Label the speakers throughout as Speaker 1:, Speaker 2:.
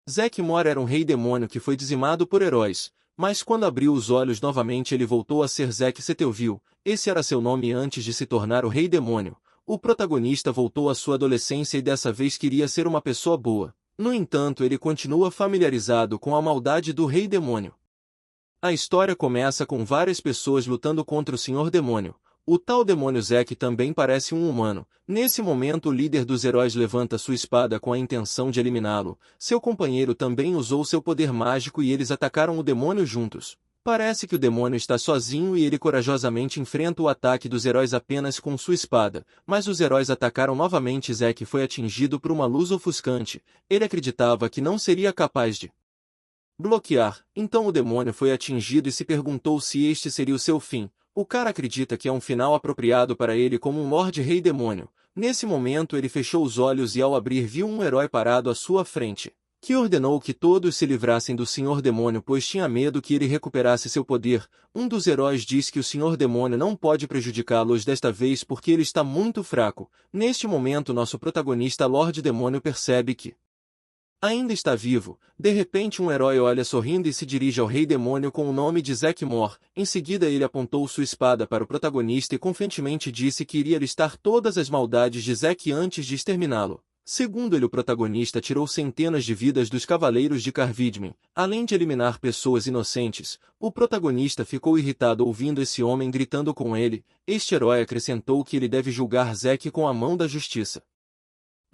Speaker 1: Zack Morr era um rei demônio que foi dizimado por heróis, mas quando abriu os olhos novamente ele voltou a ser Zack Settelville. Esse era seu nome antes de se tornar o rei demônio. O protagonista voltou à sua adolescência e dessa vez queria ser uma pessoa boa. No entanto, ele continua familiarizado com a maldade do rei demônio. A história começa com várias pessoas lutando contra o Senhor Demônio. O tal demônio Zack também parece um humano. Nesse momento o líder dos heróis levanta sua espada com a intenção de eliminá-lo. Seu companheiro também usou seu poder mágico e eles atacaram o demônio juntos. Parece que o demônio está sozinho e ele corajosamente enfrenta o ataque dos heróis apenas com sua espada, mas os heróis atacaram novamente e Zack foi atingido por uma luz ofuscante. Ele acreditava que não seria capaz de bloquear, então o demônio foi atingido e se perguntou se este seria o seu fim. O cara acredita que é um final apropriado para ele como um Lorde Rei Demônio. Nesse momento ele fechou os olhos e ao abrir viu um herói parado à sua frente, que ordenou que todos se livrassem do Senhor Demônio pois tinha medo que ele recuperasse seu poder. Um dos heróis diz que o Senhor Demônio não pode prejudicá-los desta vez porque ele está muito fraco. Neste momento nosso protagonista Lorde Demônio percebe que ainda está vivo. De repente um herói olha sorrindo e se dirige ao Rei Demônio com o nome de Zack Morr. Em seguida ele apontou sua espada para o protagonista e confiantemente disse que iria listar todas as maldades de Zack antes de exterminá-lo. Segundo ele, o protagonista tirou centenas de vidas dos Cavaleiros de Carvidmin. Além de eliminar pessoas inocentes, o protagonista ficou irritado ouvindo esse homem gritando com ele. Este herói acrescentou que ele deve julgar Zack com a mão da justiça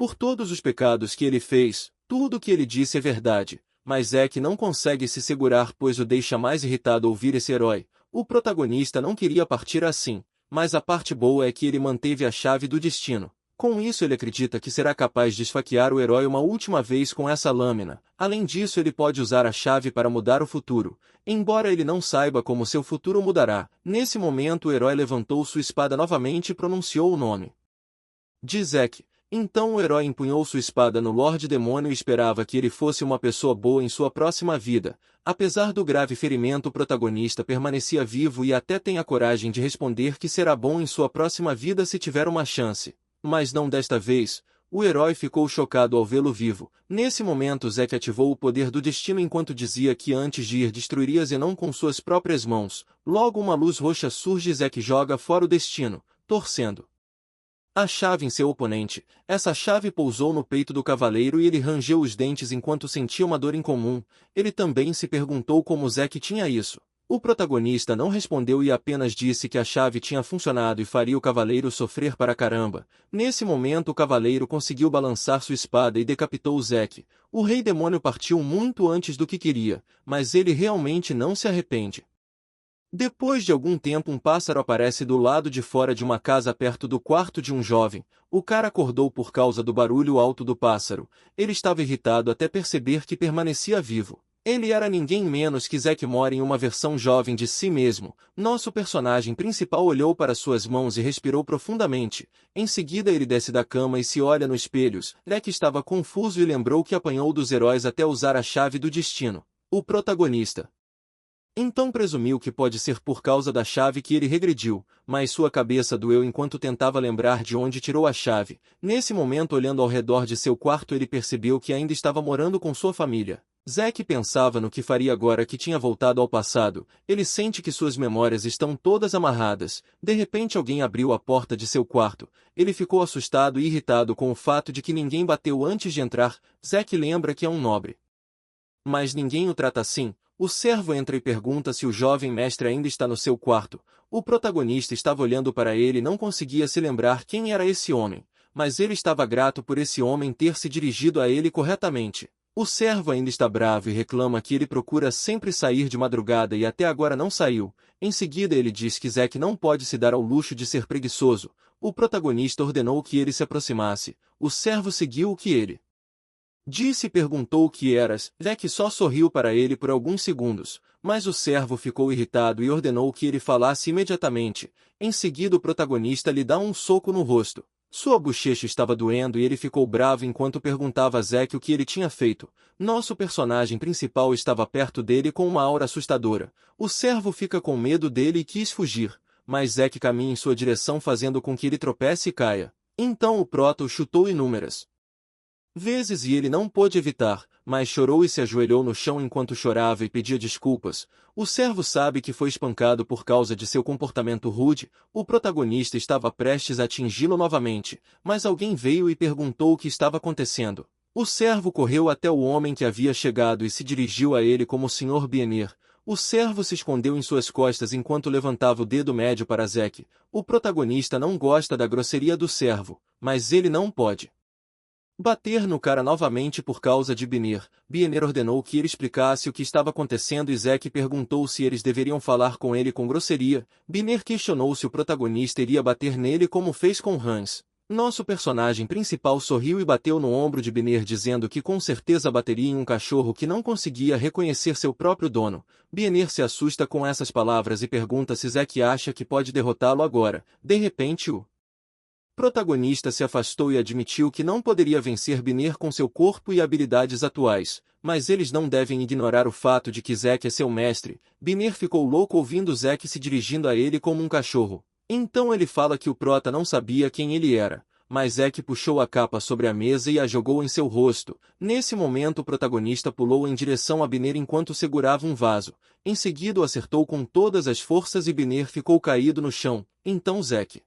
Speaker 1: por todos os pecados que ele fez. Tudo o que ele disse é verdade, mas Zack não consegue se segurar pois o deixa mais irritado ouvir esse herói. O protagonista não queria partir assim, mas a parte boa é que ele manteve a chave do destino. Com isso ele acredita que será capaz de esfaquear o herói uma última vez com essa lâmina. Além disso ele pode usar a chave para mudar o futuro, embora ele não saiba como seu futuro mudará. Nesse momento o herói levantou sua espada novamente e pronunciou o nome de Zack. Então o herói empunhou sua espada no Lorde Demônio e esperava que ele fosse uma pessoa boa em sua próxima vida. Apesar do grave ferimento, o protagonista permanecia vivo e até tem a coragem de responder que será bom em sua próxima vida se tiver uma chance. Mas não desta vez. O herói ficou chocado ao vê-lo vivo. Nesse momento Zack ativou o poder do destino enquanto dizia que antes de ir destruiria Zenon com suas próprias mãos. Logo uma luz roxa surge e Zack joga fora o destino, torcendo a chave em seu oponente. Essa chave pousou no peito do cavaleiro e ele rangeu os dentes enquanto sentia uma dor incomum. Ele também se perguntou como Zack tinha isso. O protagonista não respondeu e apenas disse que a chave tinha funcionado e faria o cavaleiro sofrer para caramba. Nesse momento o cavaleiro conseguiu balançar sua espada e decapitou Zack. O Rei Demônio partiu muito antes do que queria, mas ele realmente não se arrepende. Depois de algum tempo um pássaro aparece do lado de fora de uma casa perto do quarto de um jovem. O cara acordou por causa do barulho alto do pássaro. Ele estava irritado até perceber que permanecia vivo. Ele era ninguém menos que Zack Morr em uma versão jovem de si mesmo. Nosso personagem principal olhou para suas mãos e respirou profundamente. Em seguida ele desce da cama e se olha no espelho. Zack estava confuso e lembrou que apanhou dos heróis até usar a chave do destino. O protagonista então presumiu que pode ser por causa da chave que ele regrediu, mas sua cabeça doeu enquanto tentava lembrar de onde tirou a chave. Nesse momento, olhando ao redor de seu quarto, ele percebeu que ainda estava morando com sua família. Zack pensava no que faria agora que tinha voltado ao passado. Ele sente que suas memórias estão todas amarradas. De repente alguém abriu a porta de seu quarto. Ele ficou assustado e irritado com o fato de que ninguém bateu antes de entrar. Zack lembra que é um nobre, mas ninguém o trata assim. O servo entra e pergunta se o jovem mestre ainda está no seu quarto. O protagonista estava olhando para ele e não conseguia se lembrar quem era esse homem, mas ele estava grato por esse homem ter se dirigido a ele corretamente. O servo ainda está bravo e reclama que ele procura sempre sair de madrugada e até agora não saiu. Em seguida ele diz que Zack não pode se dar ao luxo de ser preguiçoso. O protagonista ordenou que ele se aproximasse. O servo seguiu o que ele disse e perguntou o que eras. Zack só sorriu para ele por alguns segundos, mas o servo ficou irritado e ordenou que ele falasse imediatamente. Em seguida o protagonista lhe dá um soco no rosto. Sua bochecha estava doendo e ele ficou bravo enquanto perguntava a Zack o que ele tinha feito. Nosso personagem principal estava perto dele com uma aura assustadora. O servo fica com medo dele e quis fugir, mas Zack caminha em sua direção fazendo com que ele tropece e caia. Então o prota o chutou inúmeras vezes e ele não pôde evitar. mas chorou e se ajoelhou no chão enquanto chorava e pedia desculpas. O servo sabe que foi espancado por causa de seu comportamento rude. O protagonista estava prestes a atingi-lo novamente, mas alguém veio e perguntou o que estava acontecendo. O servo correu até o homem que havia chegado e se dirigiu a ele como Sr. Biener. O servo se escondeu em suas costas enquanto levantava o dedo médio para Zack. O protagonista não gosta da grosseria do servo, mas ele não pode bater no cara novamente por causa de Biener. Biener ordenou que ele explicasse o que estava acontecendo e Zack perguntou se eles deveriam falar com ele com grosseria. Biener questionou se o protagonista iria bater nele como fez com Hans. Nosso personagem principal sorriu e bateu no ombro de Biener dizendo que com certeza bateria em um cachorro que não conseguia reconhecer seu próprio dono. Biener se assusta com essas palavras e pergunta se Zack acha que pode derrotá-lo agora. De repente o protagonista se afastou e admitiu que não poderia vencer Biener com seu corpo e habilidades atuais, mas eles não devem ignorar o fato de que Zack é seu mestre. Biener ficou louco ouvindo Zack se dirigindo a ele como um cachorro. Então ele fala que o prota não sabia quem ele era, mas Zack puxou a capa sobre a mesa e a jogou em seu rosto. Nesse momento o protagonista pulou em direção a Biener enquanto segurava um vaso. Em seguida o acertou com todas as forças e Biener ficou caído no chão. Então Zack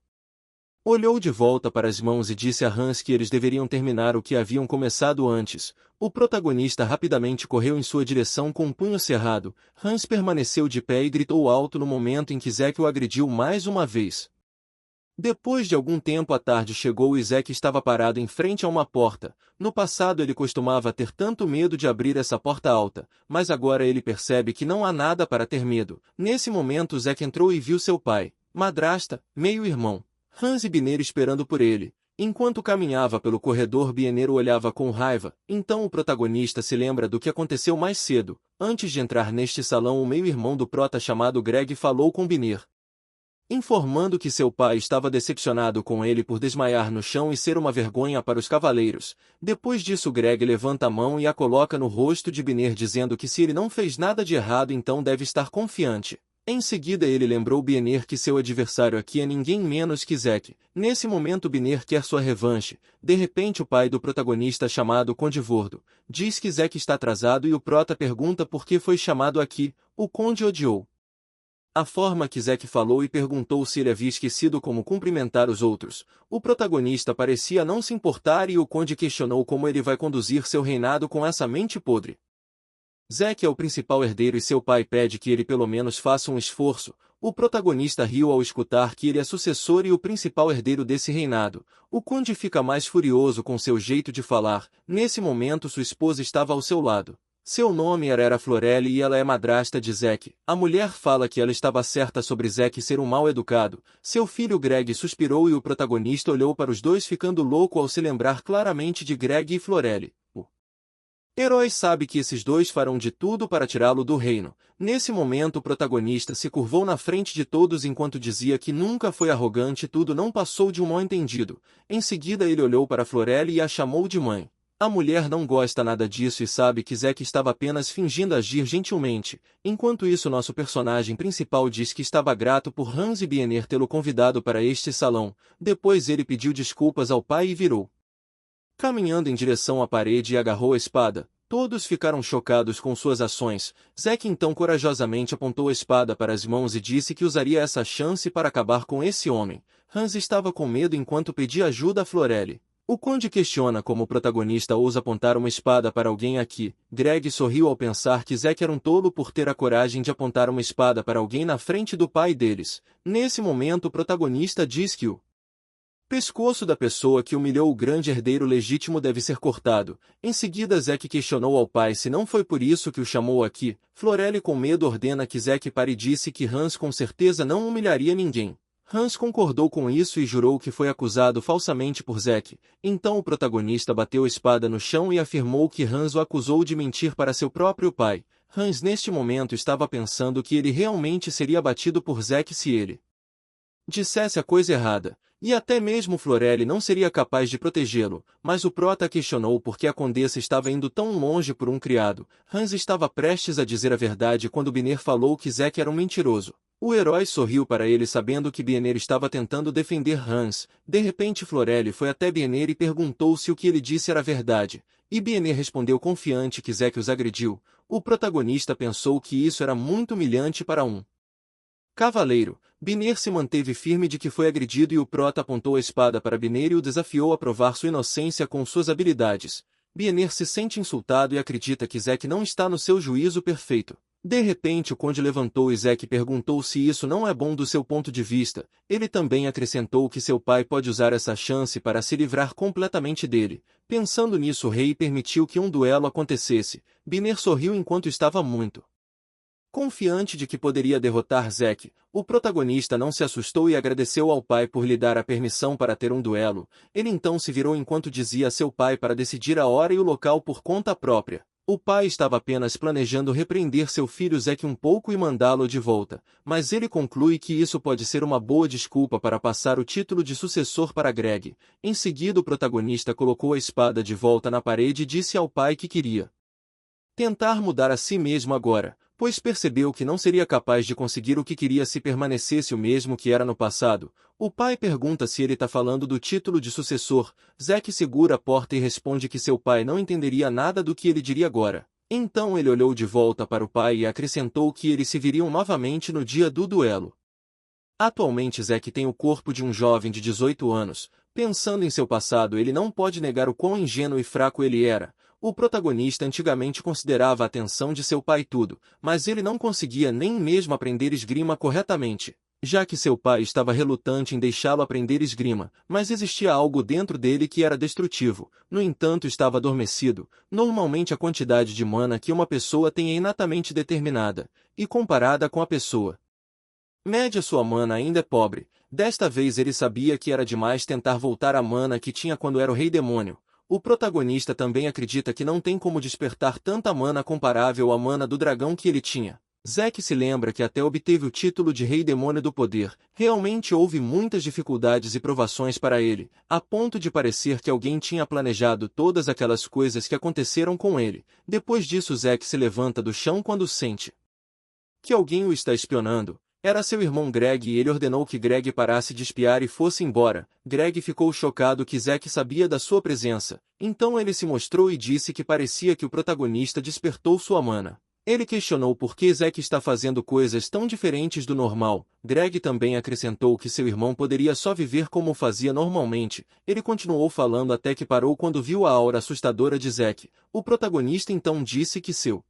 Speaker 1: olhou de volta para as mãos e disse a Hans que eles deveriam terminar o que haviam começado antes. O protagonista rapidamente correu em sua direção com um punho cerrado. Hans permaneceu de pé e gritou alto no momento em que Zack o agrediu mais uma vez. Depois de algum tempo a tarde chegou e Zack estava parado em frente a uma porta. No passado ele costumava ter tanto medo de abrir essa porta alta, mas agora ele percebe que não há nada para ter medo. Nesse momento Zack entrou e viu seu pai, madrasta, meio-irmão, Hans e Biener esperando por ele. Enquanto caminhava pelo corredor, Biener o olhava com raiva. Então o protagonista se lembra do que aconteceu mais cedo. Antes de entrar neste salão, o meio-irmão do prota chamado Greg falou com Biener, informando que seu pai estava decepcionado com ele por desmaiar no chão e ser uma vergonha para os cavaleiros. Depois disso Greg levanta a mão e a coloca no rosto de Biener dizendo que se ele não fez nada de errado então deve estar confiante. Em seguida ele lembrou Biener que seu adversário aqui é ninguém menos que Zack. Nesse momento Biener quer sua revanche. De repente o pai do protagonista, chamado Conde Vordo, diz que Zack está atrasado e o prota pergunta por que foi chamado aqui. O Conde odiou a forma que Zack falou e perguntou se ele havia esquecido como cumprimentar os outros. O protagonista parecia não se importar e o Conde questionou como ele vai conduzir seu reinado com essa mente podre. Zack é o principal herdeiro e seu pai pede que ele pelo menos faça um esforço. O protagonista riu ao escutar que ele é sucessor e o principal herdeiro desse reinado. O conde fica mais furioso com seu jeito de falar. Nesse momento sua esposa estava ao seu lado. Seu nome era Florelle e ela é madrasta de Zack. A mulher fala que ela estava certa sobre Zack ser um mal educado. Seu filho Greg suspirou e o protagonista olhou para os dois ficando louco ao se lembrar claramente de Greg e Florelle. Herói sabe que esses dois farão de tudo para tirá-lo do reino. Nesse momento o protagonista se curvou na frente de todos enquanto dizia que nunca foi arrogante e tudo não passou de um mal-entendido. Em seguida ele olhou para Florelle e a chamou de mãe. A mulher não gosta nada disso e sabe que Zack estava apenas fingindo agir gentilmente. Enquanto isso nosso personagem principal diz que estava grato por Hans e Biener tê-lo convidado para este salão. Depois ele pediu desculpas ao pai e virou caminhando em direção à parede e agarrou a espada. Todos ficaram chocados com suas ações. Zack então corajosamente apontou a espada para as mãos e disse que usaria essa chance para acabar com esse homem. Hans estava com medo enquanto pedia ajuda a Florelle. O conde questiona como o protagonista ousa apontar uma espada para alguém aqui. Greg sorriu ao pensar que Zack era um tolo por ter a coragem de apontar uma espada para alguém na frente do pai deles. Nesse momento o protagonista diz que o pescoço da pessoa que humilhou o grande herdeiro legítimo deve ser cortado. Em seguida Zack questionou ao pai se não foi por isso que o chamou aqui. Florelle com medo ordena que Zack pare e disse que Hans com certeza não humilharia ninguém. Hans concordou com isso e jurou que foi acusado falsamente por Zack. Então o protagonista bateu a espada no chão e afirmou que Hans o acusou de mentir para seu próprio pai. Hans neste momento estava pensando que ele realmente seria batido por Zack se ele dissesse a coisa errada. e até mesmo Florelle não seria capaz de protegê-lo, mas o prota questionou por que a condessa estava indo tão longe por um criado. Hans estava prestes a dizer a verdade quando Biner falou que Zack era um mentiroso. O herói sorriu para ele sabendo que Biner estava tentando defender Hans. De repente Florelle foi até Biner e perguntou se o que ele disse era verdade, e Biner respondeu confiante que Zack os agrediu. O protagonista pensou que isso era muito humilhante para um cavaleiro. Biner se manteve firme de que foi agredido e o prota apontou a espada para Biner e o desafiou a provar sua inocência com suas habilidades. Biner se sente insultado e acredita que Zack não está no seu juízo perfeito. De repente o conde levantou e Zack perguntou se isso não é bom do seu ponto de vista. Ele também acrescentou que seu pai pode usar essa chance para se livrar completamente dele. Pensando nisso o rei permitiu que um duelo acontecesse. Biner sorriu enquanto estava muito confiante de que poderia derrotar Zack. O protagonista não se assustou e agradeceu ao pai por lhe dar a permissão para ter um duelo. Ele então se virou enquanto dizia a seu pai para decidir a hora e o local por conta própria. O pai estava apenas planejando repreender seu filho Zack um pouco e mandá-lo de volta, mas ele conclui que isso pode ser uma boa desculpa para passar o título de sucessor para Greg. Em seguida o protagonista colocou a espada de volta na parede e disse ao pai que queria tentar mudar a si mesmo agora, pois percebeu que não seria capaz de conseguir o que queria se permanecesse o mesmo que era no passado. O pai pergunta se ele está falando do título de sucessor. Zack segura a porta e responde que seu pai não entenderia nada do que ele diria agora. Então ele olhou de volta para o pai e acrescentou que eles se viriam novamente no dia do duelo. Atualmente Zack tem o corpo de um jovem de 18 anos. Pensando em seu passado, ele não pode negar o quão ingênuo e fraco ele era. O protagonista antigamente considerava a atenção de seu pai tudo, mas ele não conseguia nem mesmo aprender esgrima corretamente, já que seu pai estava relutante em deixá-lo aprender esgrima, mas existia algo dentro dele que era destrutivo. No entanto, estava adormecido. Normalmente a quantidade de mana que uma pessoa tem é inatamente determinada, e comparada com a pessoa média sua mana ainda é pobre. Desta vez ele sabia que era demais tentar voltar a mana que tinha quando era o Rei Demônio. O protagonista também acredita que não tem como despertar tanta mana comparável à mana do dragão que ele tinha. Zack se lembra que até obteve o título de Rei Demônio do Poder. Realmente houve muitas dificuldades e provações para ele, a ponto de parecer que alguém tinha planejado todas aquelas coisas que aconteceram com ele. Depois disso Zack se levanta do chão quando sente que alguém o está espionando. Era seu irmão Greg e ele ordenou que Greg parasse de espiar e fosse embora. Greg ficou chocado que Zack sabia da sua presença. Então ele se mostrou e disse que parecia que o protagonista despertou sua mana. Ele questionou por que Zack está fazendo coisas tão diferentes do normal. Greg também acrescentou que seu irmão poderia só viver como fazia normalmente. Ele continuou falando até que parou quando viu a aura assustadora de Zack. O protagonista então disse que seu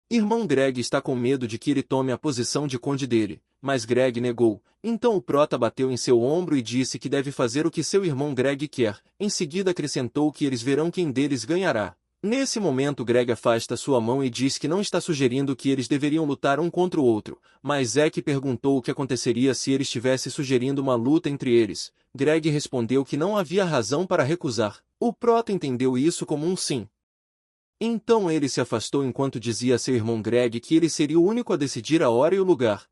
Speaker 1: irmão Greg está com medo de que ele tome a posição de conde dele, mas Greg negou. Então o prota bateu em seu ombro e disse que deve fazer o que seu irmão Greg quer. Em seguida acrescentou que eles verão quem deles ganhará. Nesse momento Greg afasta sua mão e diz que não está sugerindo que eles deveriam lutar um contra o outro, mas Zack perguntou o que aconteceria se ele estivesse sugerindo uma luta entre eles. Greg respondeu que não havia razão para recusar. O prota entendeu isso como um sim. Então ele se afastou enquanto dizia a seu irmão Greg que ele seria o único a decidir a hora e o lugar.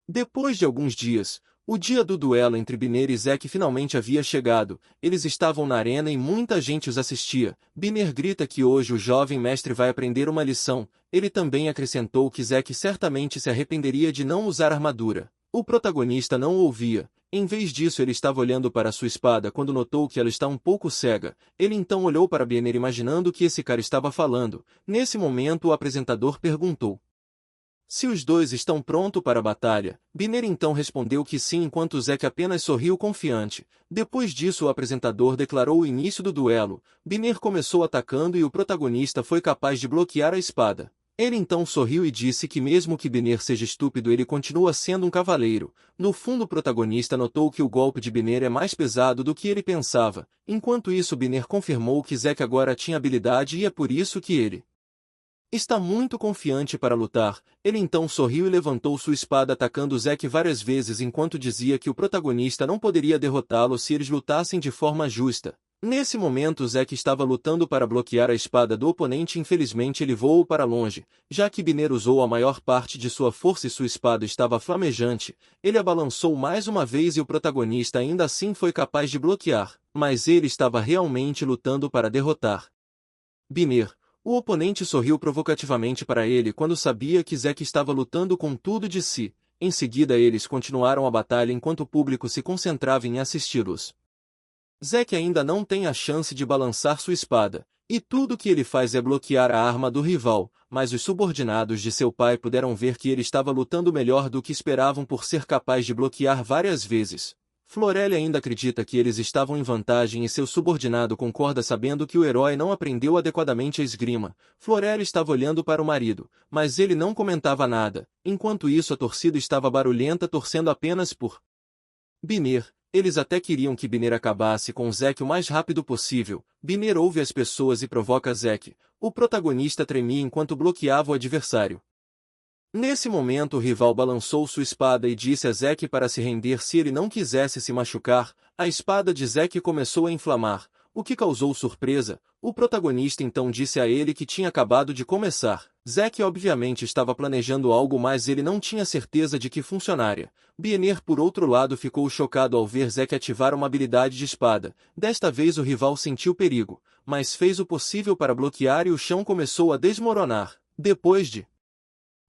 Speaker 1: Depois de alguns dias, o dia do duelo entre Biner e Zack finalmente havia chegado. Eles estavam na arena e muita gente os assistia. Biner grita que hoje o jovem mestre vai aprender uma lição. Ele também acrescentou que Zack certamente se arrependeria de não usar armadura. O protagonista não o ouvia. Em vez disso ele estava olhando para sua espada quando notou que ela está um pouco cega. Ele então olhou para Biner imaginando o que esse cara estava falando. Nesse momento o apresentador perguntou se os dois estão prontos para a batalha. Biner então respondeu que sim enquanto Zack apenas sorriu confiante. Depois disso o apresentador declarou o início do duelo. Biner começou atacando e o protagonista foi capaz de bloquear a espada. Ele então sorriu e disse que mesmo que Biner seja estúpido ele continua sendo um cavaleiro. No fundo o protagonista notou que o golpe de Biner é mais pesado do que ele pensava. Enquanto isso Biner confirmou que Zack agora tinha habilidade e é por isso que ele está muito confiante para lutar. Ele então sorriu e levantou sua espada atacando Zack várias vezes enquanto dizia que o protagonista não poderia derrotá-lo se eles lutassem de forma justa. Nesse momento Zack estava lutando para bloquear a espada do oponente e infelizmente ele voou para longe, já que Biner usou a maior parte de sua força e sua espada estava flamejante, ele a balançou mais uma vez e o protagonista ainda assim foi capaz de bloquear, mas ele estava realmente lutando para derrotar Biner. O oponente sorriu provocativamente para ele quando sabia que Zack estava lutando com tudo de si. Em seguida eles continuaram a batalha enquanto o público se concentrava em assisti-los. Zack ainda não tem a chance de balançar sua espada, e tudo que ele faz é bloquear a arma do rival, mas os subordinados de seu pai puderam ver que ele estava lutando melhor do que esperavam por ser capaz de bloquear várias vezes. Florelli ainda acredita que eles estavam em vantagem e seu subordinado concorda sabendo que o herói não aprendeu adequadamente a esgrima. Florelli estava olhando para o marido, mas ele não comentava nada. Enquanto isso a torcida estava barulhenta torcendo apenas por Biner. Eles até queriam que Biner acabasse com Zack o mais rápido possível. Biner ouve as pessoas e provoca Zack. O protagonista tremia enquanto bloqueava o adversário. Nesse momento o rival balançou sua espada e disse a Zack para se render se ele não quisesse se machucar. A espada de Zack começou a inflamar, o que causou surpresa. O protagonista então disse a ele que tinha acabado de começar. Zack obviamente estava planejando algo, mas ele não tinha certeza de que funcionaria. Biner por outro lado ficou chocado ao ver Zack ativar uma habilidade de espada. Desta vez o rival sentiu perigo, mas fez o possível para bloquear e o chão começou a desmoronar. Depois de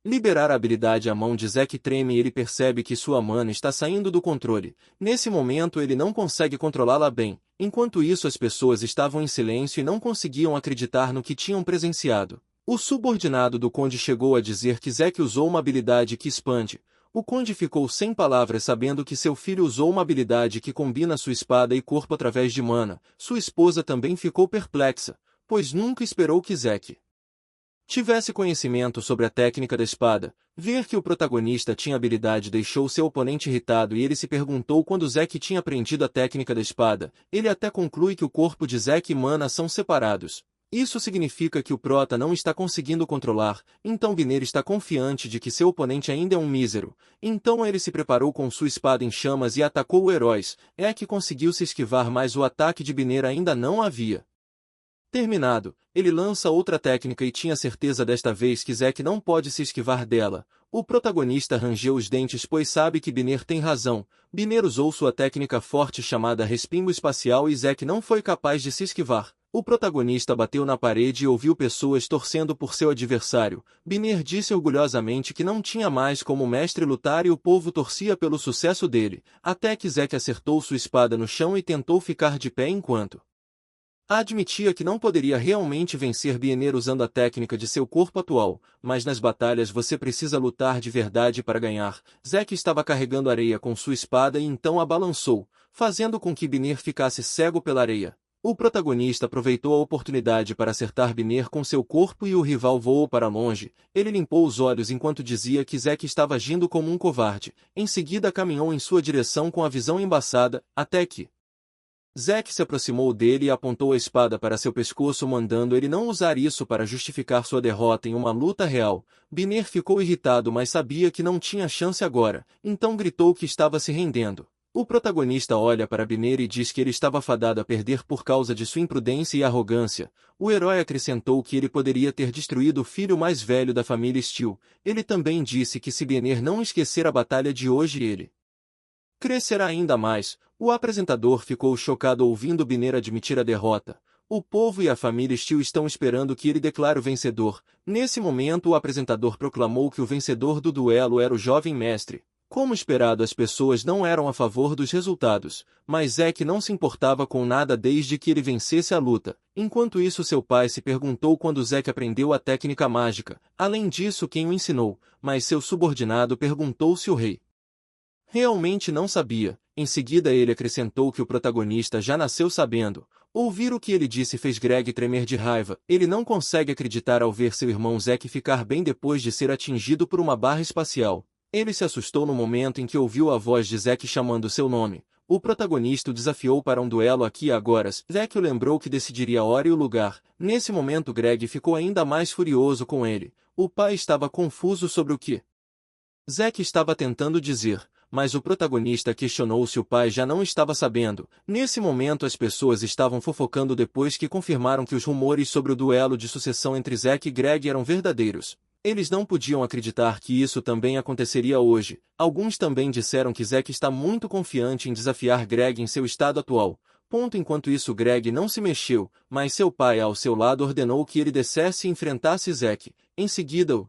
Speaker 1: liberar a habilidade, a mão de Zack treme e ele percebe que sua mana está saindo do controle. Nesse momento ele não consegue controlá-la bem. Enquanto isso as pessoas estavam em silêncio e não conseguiam acreditar no que tinham presenciado. O subordinado do conde chegou a dizer que Zack usou uma habilidade que expande. O conde ficou sem palavras sabendo que seu filho usou uma habilidade que combina sua espada e corpo através de mana. Sua esposa também ficou perplexa, pois nunca esperou que Zack tivesse conhecimento sobre a técnica da espada. Ver que o protagonista tinha habilidade deixou seu oponente irritado e ele se perguntou quando Zack tinha aprendido a técnica da espada. Ele até conclui que o corpo de Zack e mana são separados. Isso significa que o prota não está conseguindo controlar, então Biner está confiante de que seu oponente ainda é um mísero. Então ele se preparou com sua espada em chamas e atacou o herói. É que conseguiu se esquivar, mas o ataque de Biner ainda não havia terminado. Ele lança outra técnica e tinha certeza desta vez que Zack não pode se esquivar dela. O protagonista rangeu os dentes pois sabe que Biner tem razão. Biner usou sua técnica forte chamada respingo espacial e Zack não foi capaz de se esquivar. O protagonista bateu na parede e ouviu pessoas torcendo por seu adversário. Biner disse orgulhosamente que não tinha mais como mestre lutar e o povo torcia pelo sucesso dele, até que Zack acertou sua espada no chão e tentou ficar de pé enquanto admitia que não poderia realmente vencer Biner usando a técnica de seu corpo atual, mas nas batalhas você precisa lutar de verdade para ganhar. Zack estava carregando areia com sua espada e então a balançou, fazendo com que Biner ficasse cego pela areia. O protagonista aproveitou a oportunidade para acertar Biner com seu corpo e o rival voou para longe. Ele limpou os olhos enquanto dizia que Zack estava agindo como um covarde. Em seguida caminhou em sua direção com a visão embaçada, até que Zack se aproximou dele e apontou a espada para seu pescoço mandando ele não usar isso para justificar sua derrota em uma luta real. Biner ficou irritado mas sabia que não tinha chance agora, então gritou que estava se rendendo. O protagonista olha para Biner e diz que ele estava fadado a perder por causa de sua imprudência e arrogância. O herói acrescentou que ele poderia ter destruído o filho mais velho da família Steel. Ele também disse que se Biner não esquecer a batalha de hoje ele crescerá ainda mais. O apresentador ficou chocado ouvindo Biner admitir a derrota. O povo e a família Steel estão esperando que ele declare o vencedor. Nesse momento o apresentador proclamou que o vencedor do duelo era o jovem mestre. Como esperado as pessoas não eram a favor dos resultados, mas Zack não se importava com nada desde que ele vencesse a luta. Enquanto isso seu pai se perguntou quando Zack aprendeu a técnica mágica. Além disso quem o ensinou, mas seu subordinado perguntou se o rei realmente não sabia. Em seguida ele acrescentou que o protagonista já nasceu sabendo. Ouvir o que ele disse fez Greg tremer de raiva. Ele não consegue acreditar ao ver seu irmão Zack ficar bem depois de ser atingido por uma barra espacial. Ele se assustou no momento em que ouviu a voz de Zack chamando seu nome. O protagonista o desafiou para um duelo aqui e agora. Zack o lembrou que decidiria a hora e o lugar. Nesse momento Greg ficou ainda mais furioso com ele. O pai estava confuso sobre o que Zack estava tentando dizer, mas o protagonista questionou se o pai já não estava sabendo. Nesse momento as pessoas estavam fofocando depois que confirmaram que os rumores sobre o duelo de sucessão entre Zack e Greg eram verdadeiros. Eles não podiam acreditar que isso também aconteceria hoje. Alguns também disseram que Zack está muito confiante em desafiar Greg em seu estado atual. Enquanto isso Greg não se mexeu, mas seu pai ao seu lado ordenou que ele descesse e enfrentasse Zack. Em seguida, o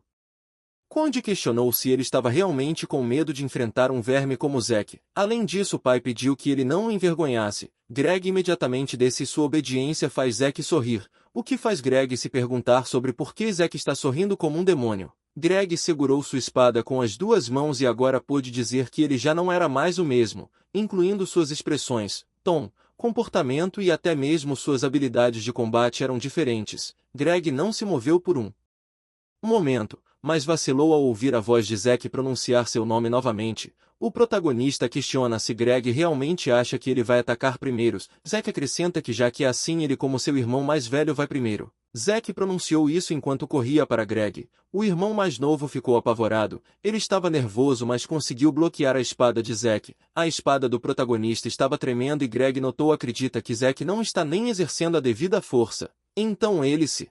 Speaker 1: Conde questionou se ele estava realmente com medo de enfrentar um verme como Zack. Além disso, o pai pediu que ele não o envergonhasse. Greg imediatamente desce e sua obediência faz Zack sorrir, o que faz Greg se perguntar sobre por que Zack está sorrindo como um demônio. Greg segurou sua espada com as duas mãos e agora pôde dizer que ele já não era mais o mesmo, incluindo suas expressões, tom, comportamento e até mesmo suas habilidades de combate eram diferentes. Greg não se moveu por um momento, mas vacilou ao ouvir a voz de Zack pronunciar seu nome novamente. O protagonista questiona se Greg realmente acha que ele vai atacar primeiro. Zack acrescenta que já que é assim ele como seu irmão mais velho vai primeiro. Zack pronunciou isso enquanto corria para Greg. O irmão mais novo ficou apavorado. Ele estava nervoso mas conseguiu bloquear a espada de Zack. A espada do protagonista estava tremendo e Greg notou acredita que Zack não está nem exercendo a devida força. Então ele se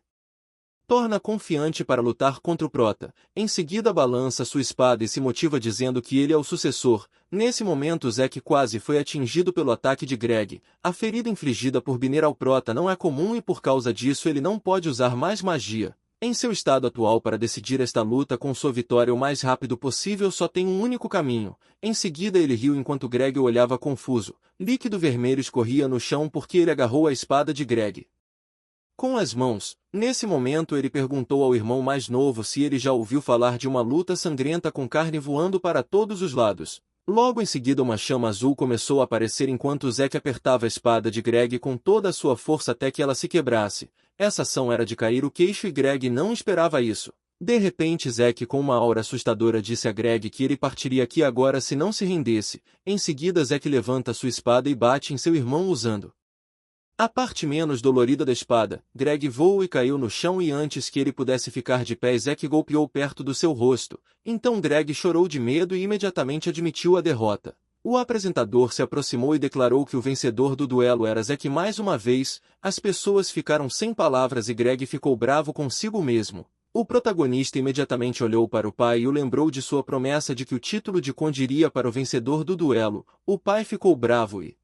Speaker 1: torna confiante para lutar contra o prota. Em seguida balança sua espada e se motiva dizendo que ele é o sucessor. Nesse momento Zack quase foi atingido pelo ataque de Greg. A ferida infligida por Binner ao prota não é comum e por causa disso ele não pode usar mais magia. Em seu estado atual para decidir esta luta com sua vitória o mais rápido possível só tem um único caminho. Em seguida ele riu enquanto Greg o olhava confuso. Líquido vermelho escorria no chão porque ele agarrou a espada de Greg com as mãos. Nesse momento ele perguntou ao irmão mais novo se ele já ouviu falar de uma luta sangrenta com carne voando para todos os lados. Logo em seguida uma chama azul começou a aparecer enquanto Zack apertava a espada de Greg com toda a sua força até que ela se quebrasse. Essa ação era de cair o queixo e Greg não esperava isso. De repente Zack com uma aura assustadora disse a Greg que ele partiria aqui agora se não se rendesse. Em seguida Zack levanta sua espada e bate em seu irmão usando a parte menos dolorida da espada. Greg voou e caiu no chão e antes que ele pudesse ficar de pé Zack golpeou perto do seu rosto. Então Greg chorou de medo e imediatamente admitiu a derrota. O apresentador se aproximou e declarou que o vencedor do duelo era Zack mais uma vez. As pessoas ficaram sem palavras e Greg ficou bravo consigo mesmo. O protagonista imediatamente olhou para o pai e o lembrou de sua promessa de que o título de conde iria para o vencedor do duelo. O pai ficou bravo e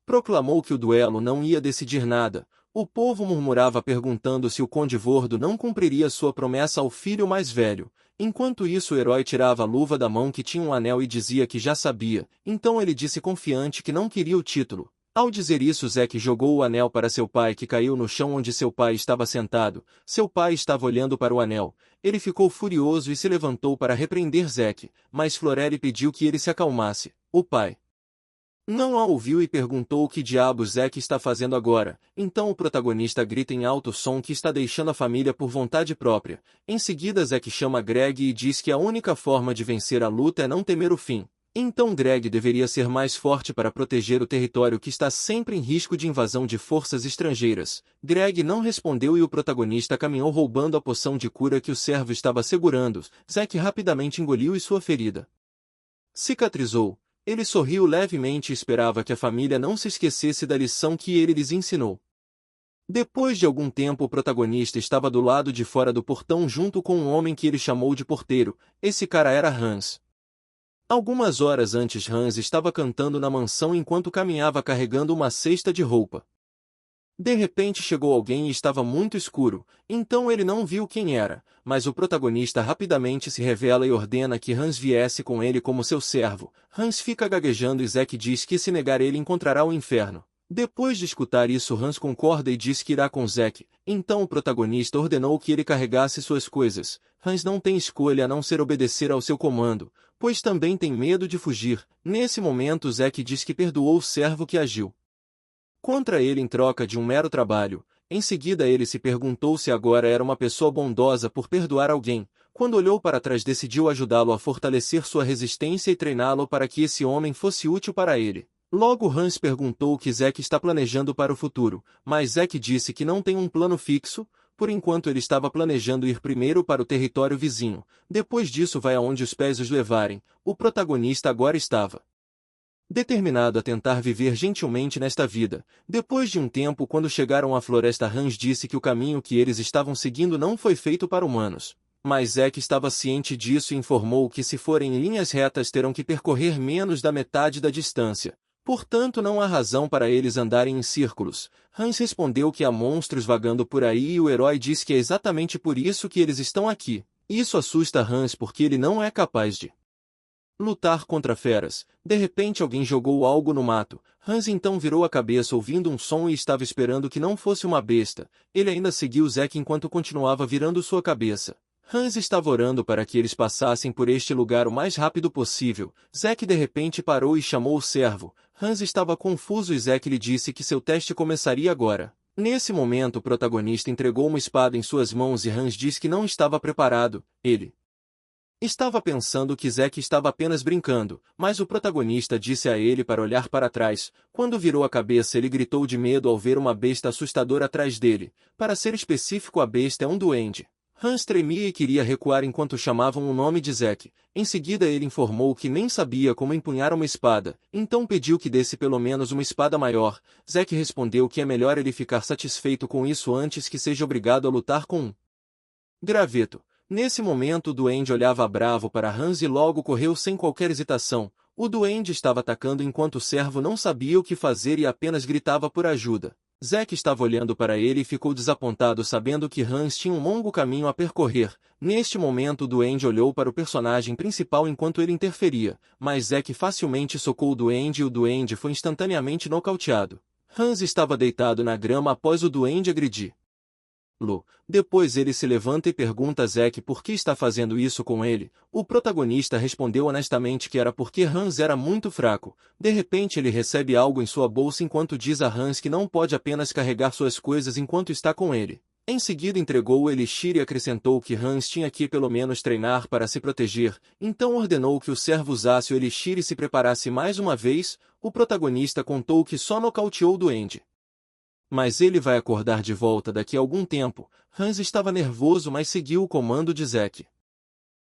Speaker 1: proclamou que o duelo não ia decidir nada. O povo murmurava perguntando se o Conde Vordo não cumpriria sua promessa ao filho mais velho. Enquanto isso o herói tirava a luva da mão que tinha um anel e dizia que já sabia. Então ele disse confiante que não queria o título. Ao dizer isso Zack jogou o anel para seu pai que caiu no chão onde seu pai estava sentado. Seu pai estava olhando para o anel. Ele ficou furioso e se levantou para repreender Zack, mas Florelli pediu que ele se acalmasse. O pai não a ouviu e perguntou o que diabos Zack está fazendo agora. Então o protagonista grita em alto som que está deixando a família por vontade própria. Em seguida Zack chama Greg e diz que a única forma de vencer a luta é não temer o fim. Então Greg deveria ser mais forte para proteger o território que está sempre em risco de invasão de forças estrangeiras. Greg não respondeu e o protagonista caminhou roubando a poção de cura que o servo estava segurando. Zack rapidamente engoliu e sua ferida cicatrizou. Ele sorriu levemente e esperava que a família não se esquecesse da lição que ele lhes ensinou. Depois de algum tempo o protagonista estava do lado de fora do portão junto com um homem que ele chamou de porteiro. Esse cara era Hans. Algumas horas antes Hans estava cantando na mansão enquanto caminhava carregando uma cesta de roupa. De repente chegou alguém e estava muito escuro, então ele não viu quem era, mas o protagonista rapidamente se revela e ordena que Hans viesse com ele como seu servo. Hans fica gaguejando e Zack diz que se negar ele encontrará o inferno. Depois de escutar isso Hans concorda e diz que irá com Zack, então o protagonista ordenou que ele carregasse suas coisas. Hans não tem escolha a não ser obedecer ao seu comando, pois também tem medo de fugir. Nesse momento Zack diz que perdoou o servo que agiu contra ele em troca de um mero trabalho. Em seguida ele se perguntou se agora era uma pessoa bondosa por perdoar alguém. Quando olhou para trás decidiu ajudá-lo a fortalecer sua resistência e treiná-lo para que esse homem fosse útil para ele. Logo Hans perguntou o que Zack está planejando para o futuro, mas Zack disse que não tem um plano fixo, Por enquanto ele estava planejando ir primeiro para o território vizinho, depois disso vai aonde os pés os levarem. O protagonista agora estava determinado a tentar viver gentilmente nesta vida. Depois de um tempo, quando chegaram à floresta, Hans disse que o caminho que eles estavam seguindo não foi feito para humanos. Mas Zack estava ciente disso e informou que se forem em linhas retas terão que percorrer menos da metade da distância. Portanto, não há razão para eles andarem em círculos. Hans respondeu que há monstros vagando por aí e o herói diz que é exatamente por isso que eles estão aqui. Isso assusta Hans porque ele não é capaz de lutar contra feras. De repente alguém jogou algo no mato. Hans então virou a cabeça ouvindo um som e estava esperando que não fosse uma besta. Ele ainda seguiu Zack enquanto continuava virando sua cabeça. Hans estava orando para que eles passassem por este lugar o mais rápido possível. Zack de repente parou e chamou o servo. Hans estava confuso e Zack lhe disse que seu teste começaria agora. Nesse momento o protagonista entregou uma espada em suas mãos e Hans disse que não estava preparado. Ele estava pensando que Zack estava apenas brincando, mas o protagonista disse a ele para olhar para trás. Quando virou a cabeça ele gritou de medo ao ver uma besta assustadora atrás dele. Para ser específico, a besta é um duende. Hans tremia e queria recuar enquanto chamavam o nome de Zack. Em seguida ele informou que nem sabia como empunhar uma espada, então pediu que desse pelo menos uma espada maior. Zack respondeu que é melhor ele ficar satisfeito com isso antes que seja obrigado a lutar com um graveto. Nesse momento o duende olhava bravo para Hans e logo correu sem qualquer hesitação. O duende estava atacando enquanto o servo não sabia o que fazer e apenas gritava por ajuda. Zack estava olhando para ele e ficou desapontado sabendo que Hans tinha um longo caminho a percorrer. Neste momento o duende olhou para o personagem principal enquanto ele interferia, mas Zack facilmente socou o duende e o duende foi instantaneamente nocauteado. Hans estava deitado na grama após o duende agredir. Depois ele se levanta e pergunta a Zack por que está fazendo isso com ele. O protagonista respondeu honestamente que era porque Hans era muito fraco. De repente ele recebe algo em sua bolsa enquanto diz a Hans que não pode apenas carregar suas coisas enquanto está com ele. Em seguida entregou o elixir e acrescentou que Hans tinha que pelo menos treinar para se proteger, então ordenou que o servo usasse o elixir e se preparasse mais uma vez. O protagonista contou que só nocauteou o duende. Mas ele vai acordar de volta daqui a algum tempo. Hans estava nervoso, mas seguiu o comando de Zack.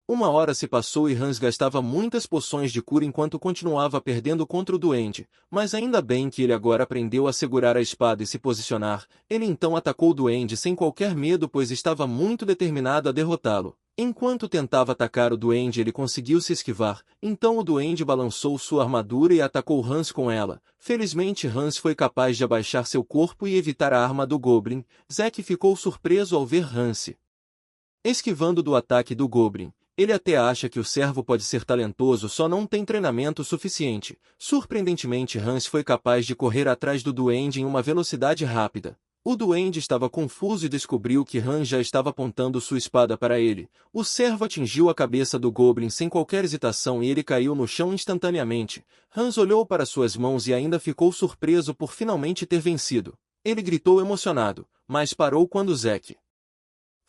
Speaker 1: Uma hora se passou e Hans gastava muitas poções de cura enquanto continuava perdendo contra o duende, mas ainda bem que ele agora aprendeu a segurar a espada e se posicionar. Ele então atacou o duende sem qualquer medo pois estava muito determinado a derrotá-lo. Enquanto tentava atacar o duende ele conseguiu se esquivar, então o duende balançou sua armadura e atacou Hans com ela. Felizmente Hans foi capaz de abaixar seu corpo e evitar a arma do Goblin. Zack ficou surpreso ao ver Hans esquivando do ataque do Goblin. Ele até acha que o servo pode ser talentoso, só não tem treinamento suficiente. Surpreendentemente Hans foi capaz de correr atrás do duende em uma velocidade rápida. O duende estava confuso e descobriu que Hans já estava apontando sua espada para ele. O servo atingiu a cabeça do Goblin sem qualquer hesitação e ele caiu no chão instantaneamente. Hans olhou para suas mãos e ainda ficou surpreso por finalmente ter vencido. Ele gritou emocionado, mas parou quando Zack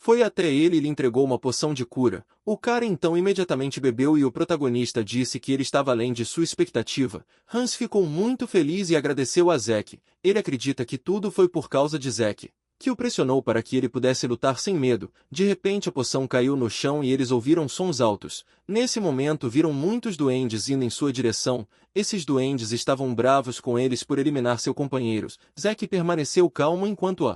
Speaker 1: foi até ele e lhe entregou uma poção de cura. O cara então imediatamente bebeu e o protagonista disse que ele estava além de sua expectativa. Hans ficou muito feliz e agradeceu a Zack. Ele acredita que tudo foi por causa de Zack, que o pressionou para que ele pudesse lutar sem medo. De repente a poção caiu no chão e eles ouviram sons altos. Nesse momento viram muitos duendes indo em sua direção. Esses duendes estavam bravos com eles por eliminar seus companheiros. Zack permaneceu calmo enquanto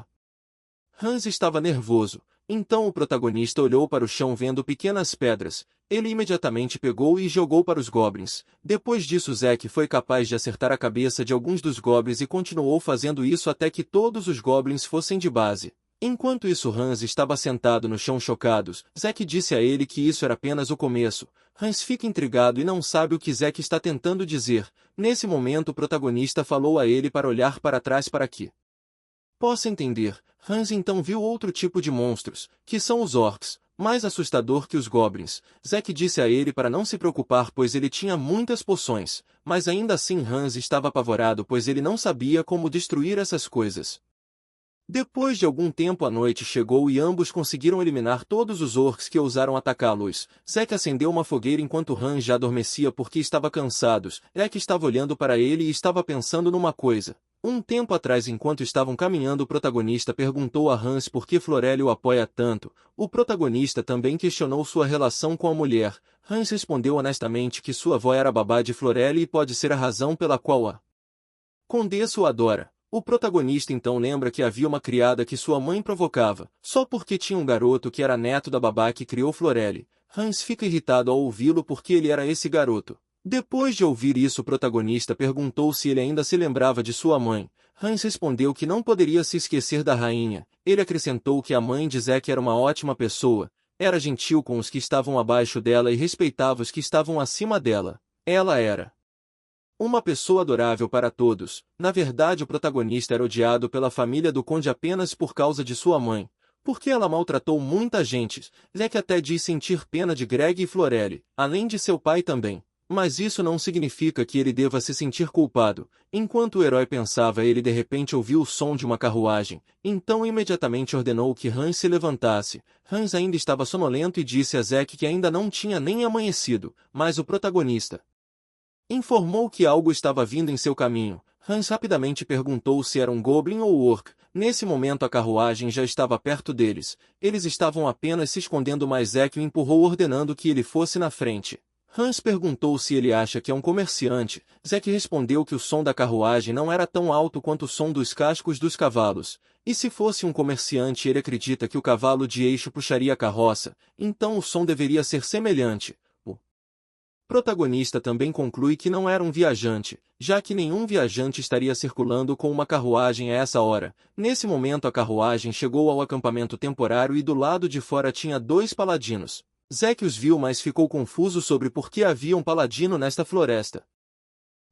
Speaker 1: Hans estava nervoso. Então o protagonista olhou para o chão vendo pequenas pedras. Ele imediatamente pegou e jogou para os goblins. Depois disso Zack foi capaz de acertar a cabeça de alguns dos goblins e continuou fazendo isso até que todos os goblins fossem de base. Enquanto isso Hans estava sentado no chão chocados. Zack disse a ele que isso era apenas o começo. Hans fica intrigado e não sabe o que Zack está tentando dizer. Nesse momento o protagonista falou a ele para olhar para trás para que possa entender. Hans então viu outro tipo de monstros, que são os orcs, mais assustador que os goblins. Zack disse a ele para não se preocupar pois ele tinha muitas poções, mas ainda assim Hans estava apavorado pois ele não sabia como destruir essas coisas. Depois de algum tempo a noite chegou e ambos conseguiram eliminar todos os orcs que ousaram atacá-los. Zack acendeu uma fogueira enquanto Hans já adormecia porque estava cansado. Zack estava olhando para ele e estava pensando numa coisa. Um tempo atrás, enquanto estavam caminhando, o protagonista perguntou a Hans por que Florelli o apoia tanto. O protagonista também questionou sua relação com a mulher. Hans respondeu honestamente que sua avó era babá de Florelli e pode ser a razão pela qual a condessa o adora. O protagonista então lembra que havia uma criada que sua mãe provocava, só porque tinha um garoto que era neto da babá que criou Florelli. Hans fica irritado ao ouvi-lo porque ele era esse garoto. Depois de ouvir isso, o protagonista perguntou se ele ainda se lembrava de sua mãe. Hans respondeu que não poderia se esquecer da rainha. Ele acrescentou que a mãe de Zack era uma ótima pessoa, era gentil com os que estavam abaixo dela e respeitava os que estavam acima dela. Ela era uma pessoa adorável para todos. Na verdade, o protagonista era odiado pela família do conde apenas por causa de sua mãe, porque ela maltratou muita gente. Zack até diz sentir pena de Greg e Florelli, além de seu pai também. Mas isso não significa que ele deva se sentir culpado. Enquanto o herói pensava, ele de repente ouviu o som de uma carruagem. Então imediatamente ordenou que Hans se levantasse. Hans ainda estava sonolento e disse a Zack que ainda não tinha nem amanhecido, mas o protagonista informou que algo estava vindo em seu caminho. Hans rapidamente perguntou se era um goblin ou orc. Nesse momento a carruagem já estava perto deles. Eles estavam apenas se escondendo, mas Zack o empurrou ordenando que ele fosse na frente. Hans perguntou se ele acha que é um comerciante. Zack respondeu que o som da carruagem não era tão alto quanto o som dos cascos dos cavalos. E se fosse um comerciante, ele acredita que o cavalo de eixo puxaria a carroça, então o som deveria ser semelhante. O protagonista também conclui que não era um viajante, já que nenhum viajante estaria circulando com uma carruagem a essa hora. Nesse momento a carruagem chegou ao acampamento temporário e do lado de fora tinha 2 paladinos. Zack os viu, mas ficou confuso sobre por que havia um paladino nesta floresta.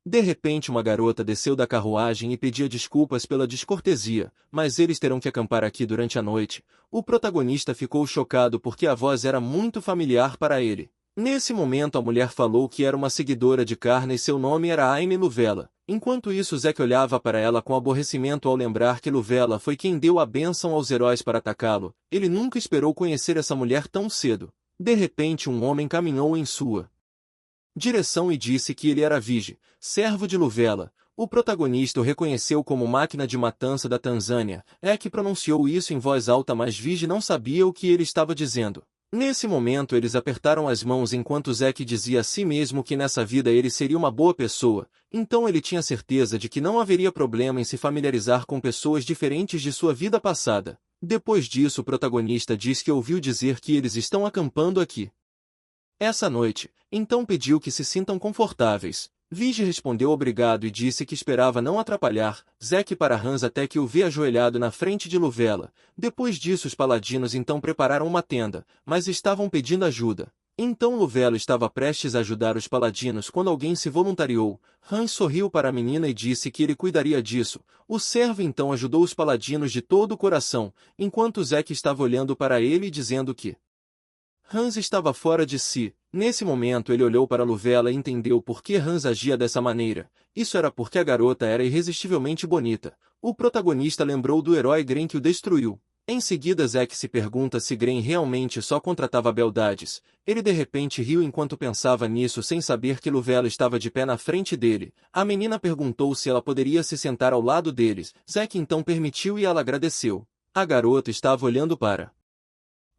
Speaker 1: De repente uma garota desceu da carruagem e pedia desculpas pela descortesia, mas eles terão que acampar aqui durante a noite. O protagonista ficou chocado porque a voz era muito familiar para ele. Nesse momento a mulher falou que era uma seguidora de Carne e seu nome era Aime Luvela. Enquanto isso, Zack olhava para ela com aborrecimento ao lembrar que Luvela foi quem deu a bênção aos heróis para atacá-lo. Ele nunca esperou conhecer essa mulher tão cedo. De repente um homem caminhou em sua direção e disse que ele era Vige, servo de Luvela. O protagonista o reconheceu como máquina de matança da Tanzânia. É que pronunciou isso em voz alta, mas Vige não sabia o que ele estava dizendo. Nesse momento eles apertaram as mãos enquanto Zack dizia a si mesmo que nessa vida ele seria uma boa pessoa. Então ele tinha certeza de que não haveria problema em se familiarizar com pessoas diferentes de sua vida passada. Depois disso, o protagonista diz que ouviu dizer que eles estão acampando aqui essa noite, então pediu que se sintam confortáveis. Vige respondeu obrigado e disse que esperava não atrapalhar Zack para Hans até que o vê ajoelhado na frente de Luvela. Depois disso os paladinos então prepararam uma tenda, mas estavam pedindo ajuda. Então Luvela estava prestes a ajudar os paladinos quando alguém se voluntariou. Hans sorriu para a menina e disse que ele cuidaria disso. O servo então ajudou os paladinos de todo o coração, enquanto Zack estava olhando para ele e dizendo que Hans estava fora de si. Nesse momento ele olhou para Luvela e entendeu por que Hans agia dessa maneira. Isso era porque a garota era irresistivelmente bonita. O protagonista lembrou do herói Gren que o destruiu. Em seguida Zack se pergunta se Gren realmente só contratava beldades. Ele de repente riu enquanto pensava nisso sem saber que Luvela estava de pé na frente dele. A menina perguntou se ela poderia se sentar ao lado deles. Zack então permitiu e ela agradeceu. A garota estava olhando para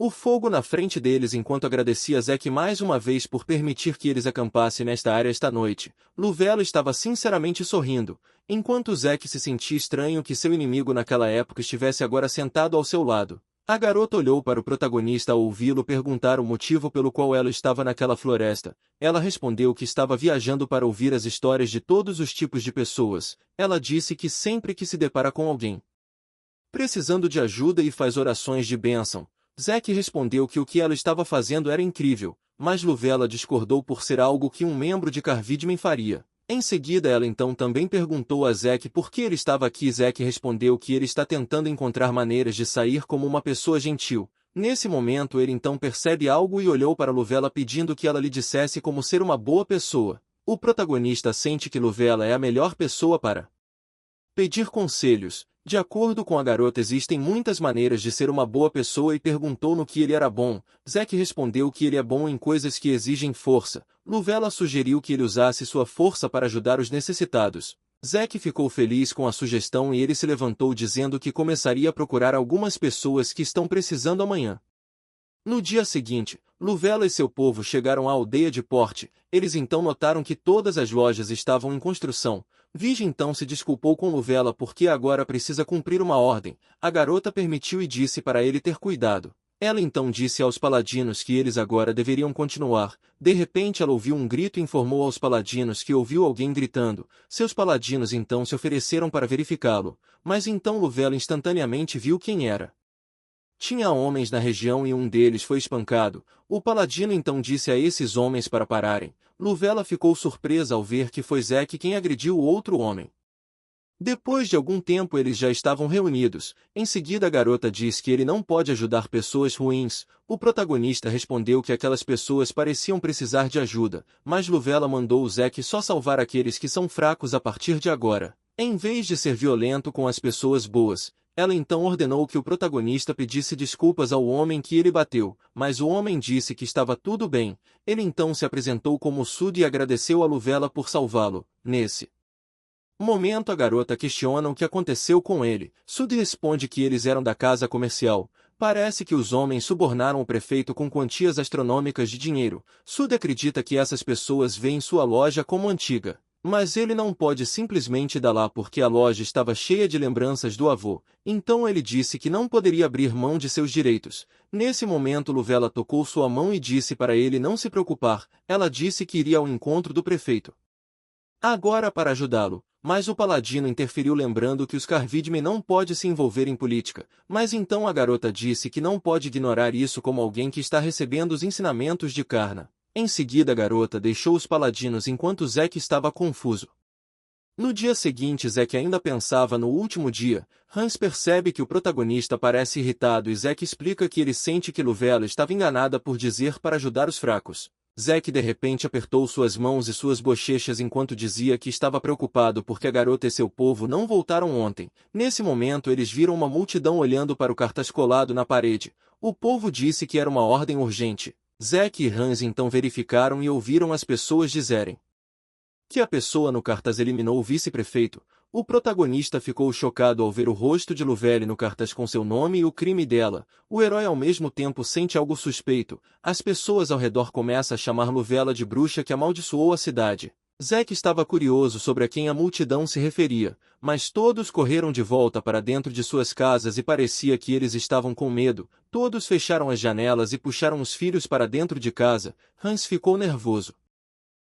Speaker 1: o fogo na frente deles enquanto agradecia Zack mais uma vez por permitir que eles acampassem nesta área esta noite. Luvela estava sinceramente sorrindo, enquanto Zack se sentia estranho que seu inimigo naquela época estivesse agora sentado ao seu lado. A garota olhou para o protagonista ao ouvi-lo perguntar o motivo pelo qual ela estava naquela floresta. Ela respondeu que estava viajando para ouvir as histórias de todos os tipos de pessoas. Ela disse que sempre que se depara com alguém precisando de ajuda e faz orações de bênção, Zack respondeu que o que ela estava fazendo era incrível, mas Luvela discordou por ser algo que um membro de Carvidmen faria. Em seguida ela então também perguntou a Zack por que ele estava aqui. Zack respondeu que ele está tentando encontrar maneiras de sair como uma pessoa gentil. Nesse momento ele então percebe algo e olhou para Luvela pedindo que ela lhe dissesse como ser uma boa pessoa. O protagonista sente que Luvela é a melhor pessoa para pedir conselhos. De acordo com a garota, existem muitas maneiras de ser uma boa pessoa e perguntou no que ele era bom. Zack respondeu que ele é bom em coisas que exigem força. Luvela sugeriu que ele usasse sua força para ajudar os necessitados. Zack ficou feliz com a sugestão e ele se levantou dizendo que começaria a procurar algumas pessoas que estão precisando amanhã. No dia seguinte, Luvela e seu povo chegaram à aldeia de Porte. Eles então notaram que todas as lojas estavam em construção. Vige então se desculpou com Luvela porque agora precisa cumprir uma ordem. A garota permitiu e disse para ele ter cuidado. Ela então disse aos paladinos que eles agora deveriam continuar. De repente ela ouviu um grito e informou aos paladinos que ouviu alguém gritando. Seus paladinos então se ofereceram para verificá-lo, mas então Luvela instantaneamente viu quem era. Tinha homens na região e um deles foi espancado. O paladino então disse a esses homens para pararem. Luvela ficou surpresa ao ver que foi Zack quem agrediu o outro homem. Depois de algum tempo eles já estavam reunidos. Em seguida a garota diz que ele não pode ajudar pessoas ruins. O protagonista respondeu que aquelas pessoas pareciam precisar de ajuda, mas Luvela mandou o Zack só salvar aqueles que são fracos a partir de agora. Em vez de ser violento com as pessoas boas, ela então ordenou que o protagonista pedisse desculpas ao homem que ele bateu, mas o homem disse que estava tudo bem. Ele então se apresentou como Sud e agradeceu a Luvela por salvá-lo. Nesse momento a garota questiona o que aconteceu com ele. Sud responde que eles eram da casa comercial. Parece que os homens subornaram o prefeito com quantias astronômicas de dinheiro. Sud acredita que essas pessoas veem sua loja como antiga. Mas ele não pode simplesmente dar lá porque a loja estava cheia de lembranças do avô. Então ele disse que não poderia abrir mão de seus direitos. Nesse momento Luvela tocou sua mão e disse para ele não se preocupar. Ela disse que iria ao encontro do prefeito agora para ajudá-lo. Mas o paladino interferiu lembrando que os Carvidme não pode se envolver em política. Mas então a garota disse que não pode ignorar isso como alguém que está recebendo os ensinamentos de Karna. Em seguida a garota deixou os paladinos enquanto Zack estava confuso. No dia seguinte Zack ainda pensava no último dia. Hans percebe que o protagonista parece irritado e Zack explica que ele sente que Luvela estava enganada por dizer para ajudar os fracos. Zack de repente apertou suas mãos e suas bochechas enquanto dizia que estava preocupado porque a garota e seu povo não voltaram ontem. Nesse momento eles viram uma multidão olhando para o cartaz colado na parede. O povo disse que era uma ordem urgente. Zack e Hans então verificaram e ouviram as pessoas dizerem que a pessoa no cartaz eliminou o vice-prefeito. O protagonista ficou chocado ao ver o rosto de Luvela no cartaz com seu nome e o crime dela. O herói ao mesmo tempo sente algo suspeito. As pessoas ao redor começam a chamar Luvela de bruxa que amaldiçoou a cidade. Zack estava curioso sobre a quem a multidão se referia, mas todos correram de volta para dentro de suas casas e parecia que eles estavam com medo. Todos fecharam as janelas e puxaram os filhos para dentro de casa. Hans ficou nervoso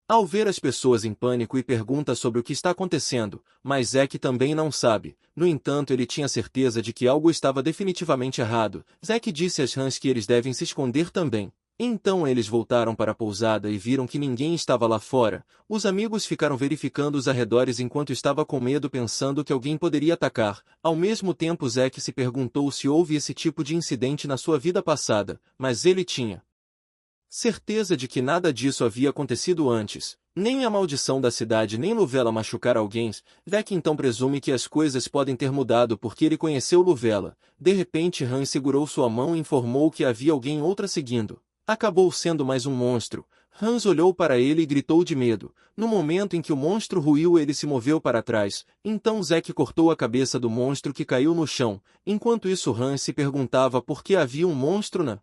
Speaker 1: ao ver as pessoas em pânico e pergunta sobre o que está acontecendo, mas Zack também não sabe. No entanto ele tinha certeza de que algo estava definitivamente errado. Zack disse a Hans que eles devem se esconder também. Então eles voltaram para a pousada e viram que ninguém estava lá fora. Os amigos ficaram verificando os arredores enquanto estava com medo pensando que alguém poderia atacar. Ao mesmo tempo Zack se perguntou se houve esse tipo de incidente na sua vida passada, mas ele tinha certeza de que nada disso havia acontecido antes. Nem a maldição da cidade nem Luvela machucar alguém. Zack então presume que as coisas podem ter mudado porque ele conheceu Luvela. De repente Hans segurou sua mão e informou que havia alguém outra seguindo. Acabou sendo mais um monstro. Hans olhou para ele e gritou de medo. No momento em que o monstro ruiu ele se moveu para trás. Então Zack cortou a cabeça do monstro que caiu no chão. Enquanto isso Hans se perguntava por que havia um monstro na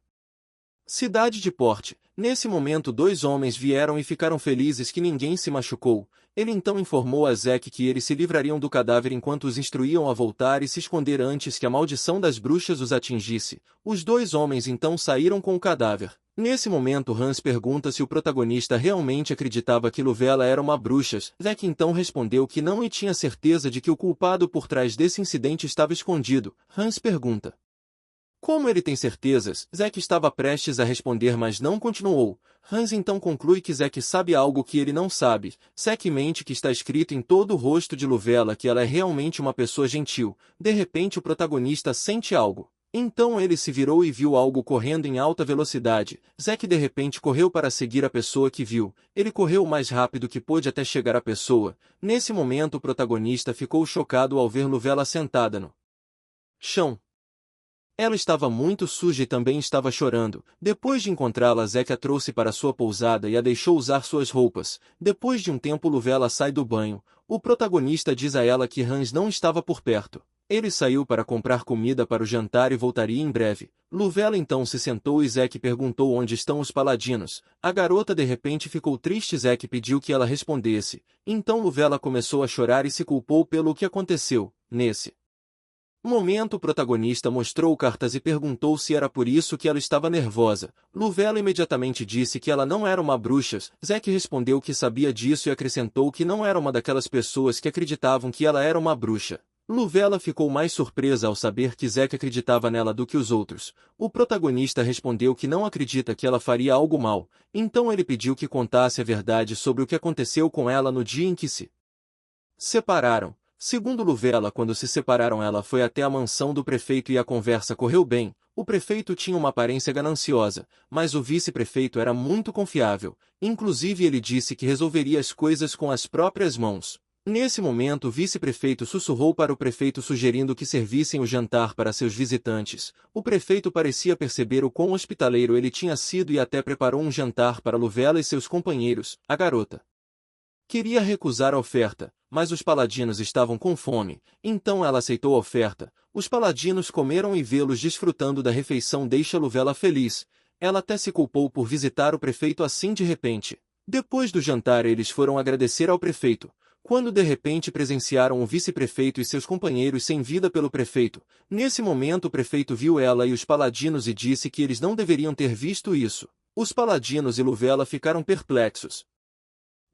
Speaker 1: cidade de Porte. Nesse momento dois homens vieram e ficaram felizes que ninguém se machucou. Ele então informou a Zack que eles se livrariam do cadáver enquanto os instruíam a voltar e se esconder antes que a maldição das bruxas os atingisse. Os dois homens então saíram com o cadáver. Nesse momento Hans pergunta se o protagonista realmente acreditava que Luvela era uma bruxa. Zack então respondeu que não e tinha certeza de que o culpado por trás desse incidente estava escondido. Hans pergunta como ele tem certezas. Zack estava prestes a responder mas não continuou. Hans então conclui que Zack sabe algo que ele não sabe. Zack mente que está escrito em todo o rosto de Luvela que ela é realmente uma pessoa gentil. De repente o protagonista sente algo. Então ele se virou e viu algo correndo em alta velocidade. Zack de repente correu para seguir a pessoa que viu. Ele correu o mais rápido que pôde até chegar à pessoa. Nesse momento o protagonista ficou chocado ao ver Luvela sentada no chão. Ela estava muito suja e também estava chorando. Depois de encontrá-la, Zack a trouxe para sua pousada e a deixou usar suas roupas. Depois de um tempo Luvela sai do banho. O protagonista diz a ela que Hans não estava por perto. Ele saiu para comprar comida para o jantar e voltaria em breve. Luvela então se sentou e Zack perguntou onde estão os paladinos. A garota de repente ficou triste e Zack pediu que ela respondesse. Então Luvela começou a chorar e se culpou pelo que aconteceu. Nesse momento o protagonista mostrou cartas e perguntou se era por isso que ela estava nervosa. Luvela imediatamente disse que ela não era uma bruxa. Zack respondeu que sabia disso e acrescentou que não era uma daquelas pessoas que acreditavam que ela era uma bruxa. Luvela ficou mais surpresa ao saber que Zack acreditava nela do que os outros. O protagonista respondeu que não acredita que ela faria algo mal, então ele pediu que contasse a verdade sobre o que aconteceu com ela no dia em que se separaram. Segundo Luvela, quando se separaram ela foi até a mansão do prefeito e a conversa correu bem. O prefeito tinha uma aparência gananciosa, mas o vice-prefeito era muito confiável. Inclusive ele disse que resolveria as coisas com as próprias mãos. Nesse momento o vice-prefeito sussurrou para o prefeito sugerindo que servissem o jantar para seus visitantes. O prefeito parecia perceber o quão hospitaleiro ele tinha sido e até preparou um jantar para Luvela e seus companheiros. A garota queria recusar a oferta, mas os paladinos estavam com fome, então ela aceitou a oferta. Os paladinos comeram e vê-los desfrutando da refeição deixa Luvela feliz. Ela até se culpou por visitar o prefeito assim de repente. Depois do jantar eles foram agradecer ao prefeito, quando de repente presenciaram o vice-prefeito e seus companheiros sem vida pelo prefeito. Nesse momento o prefeito viu ela e os paladinos e disse que eles não deveriam ter visto isso. Os paladinos e Luvela ficaram perplexos.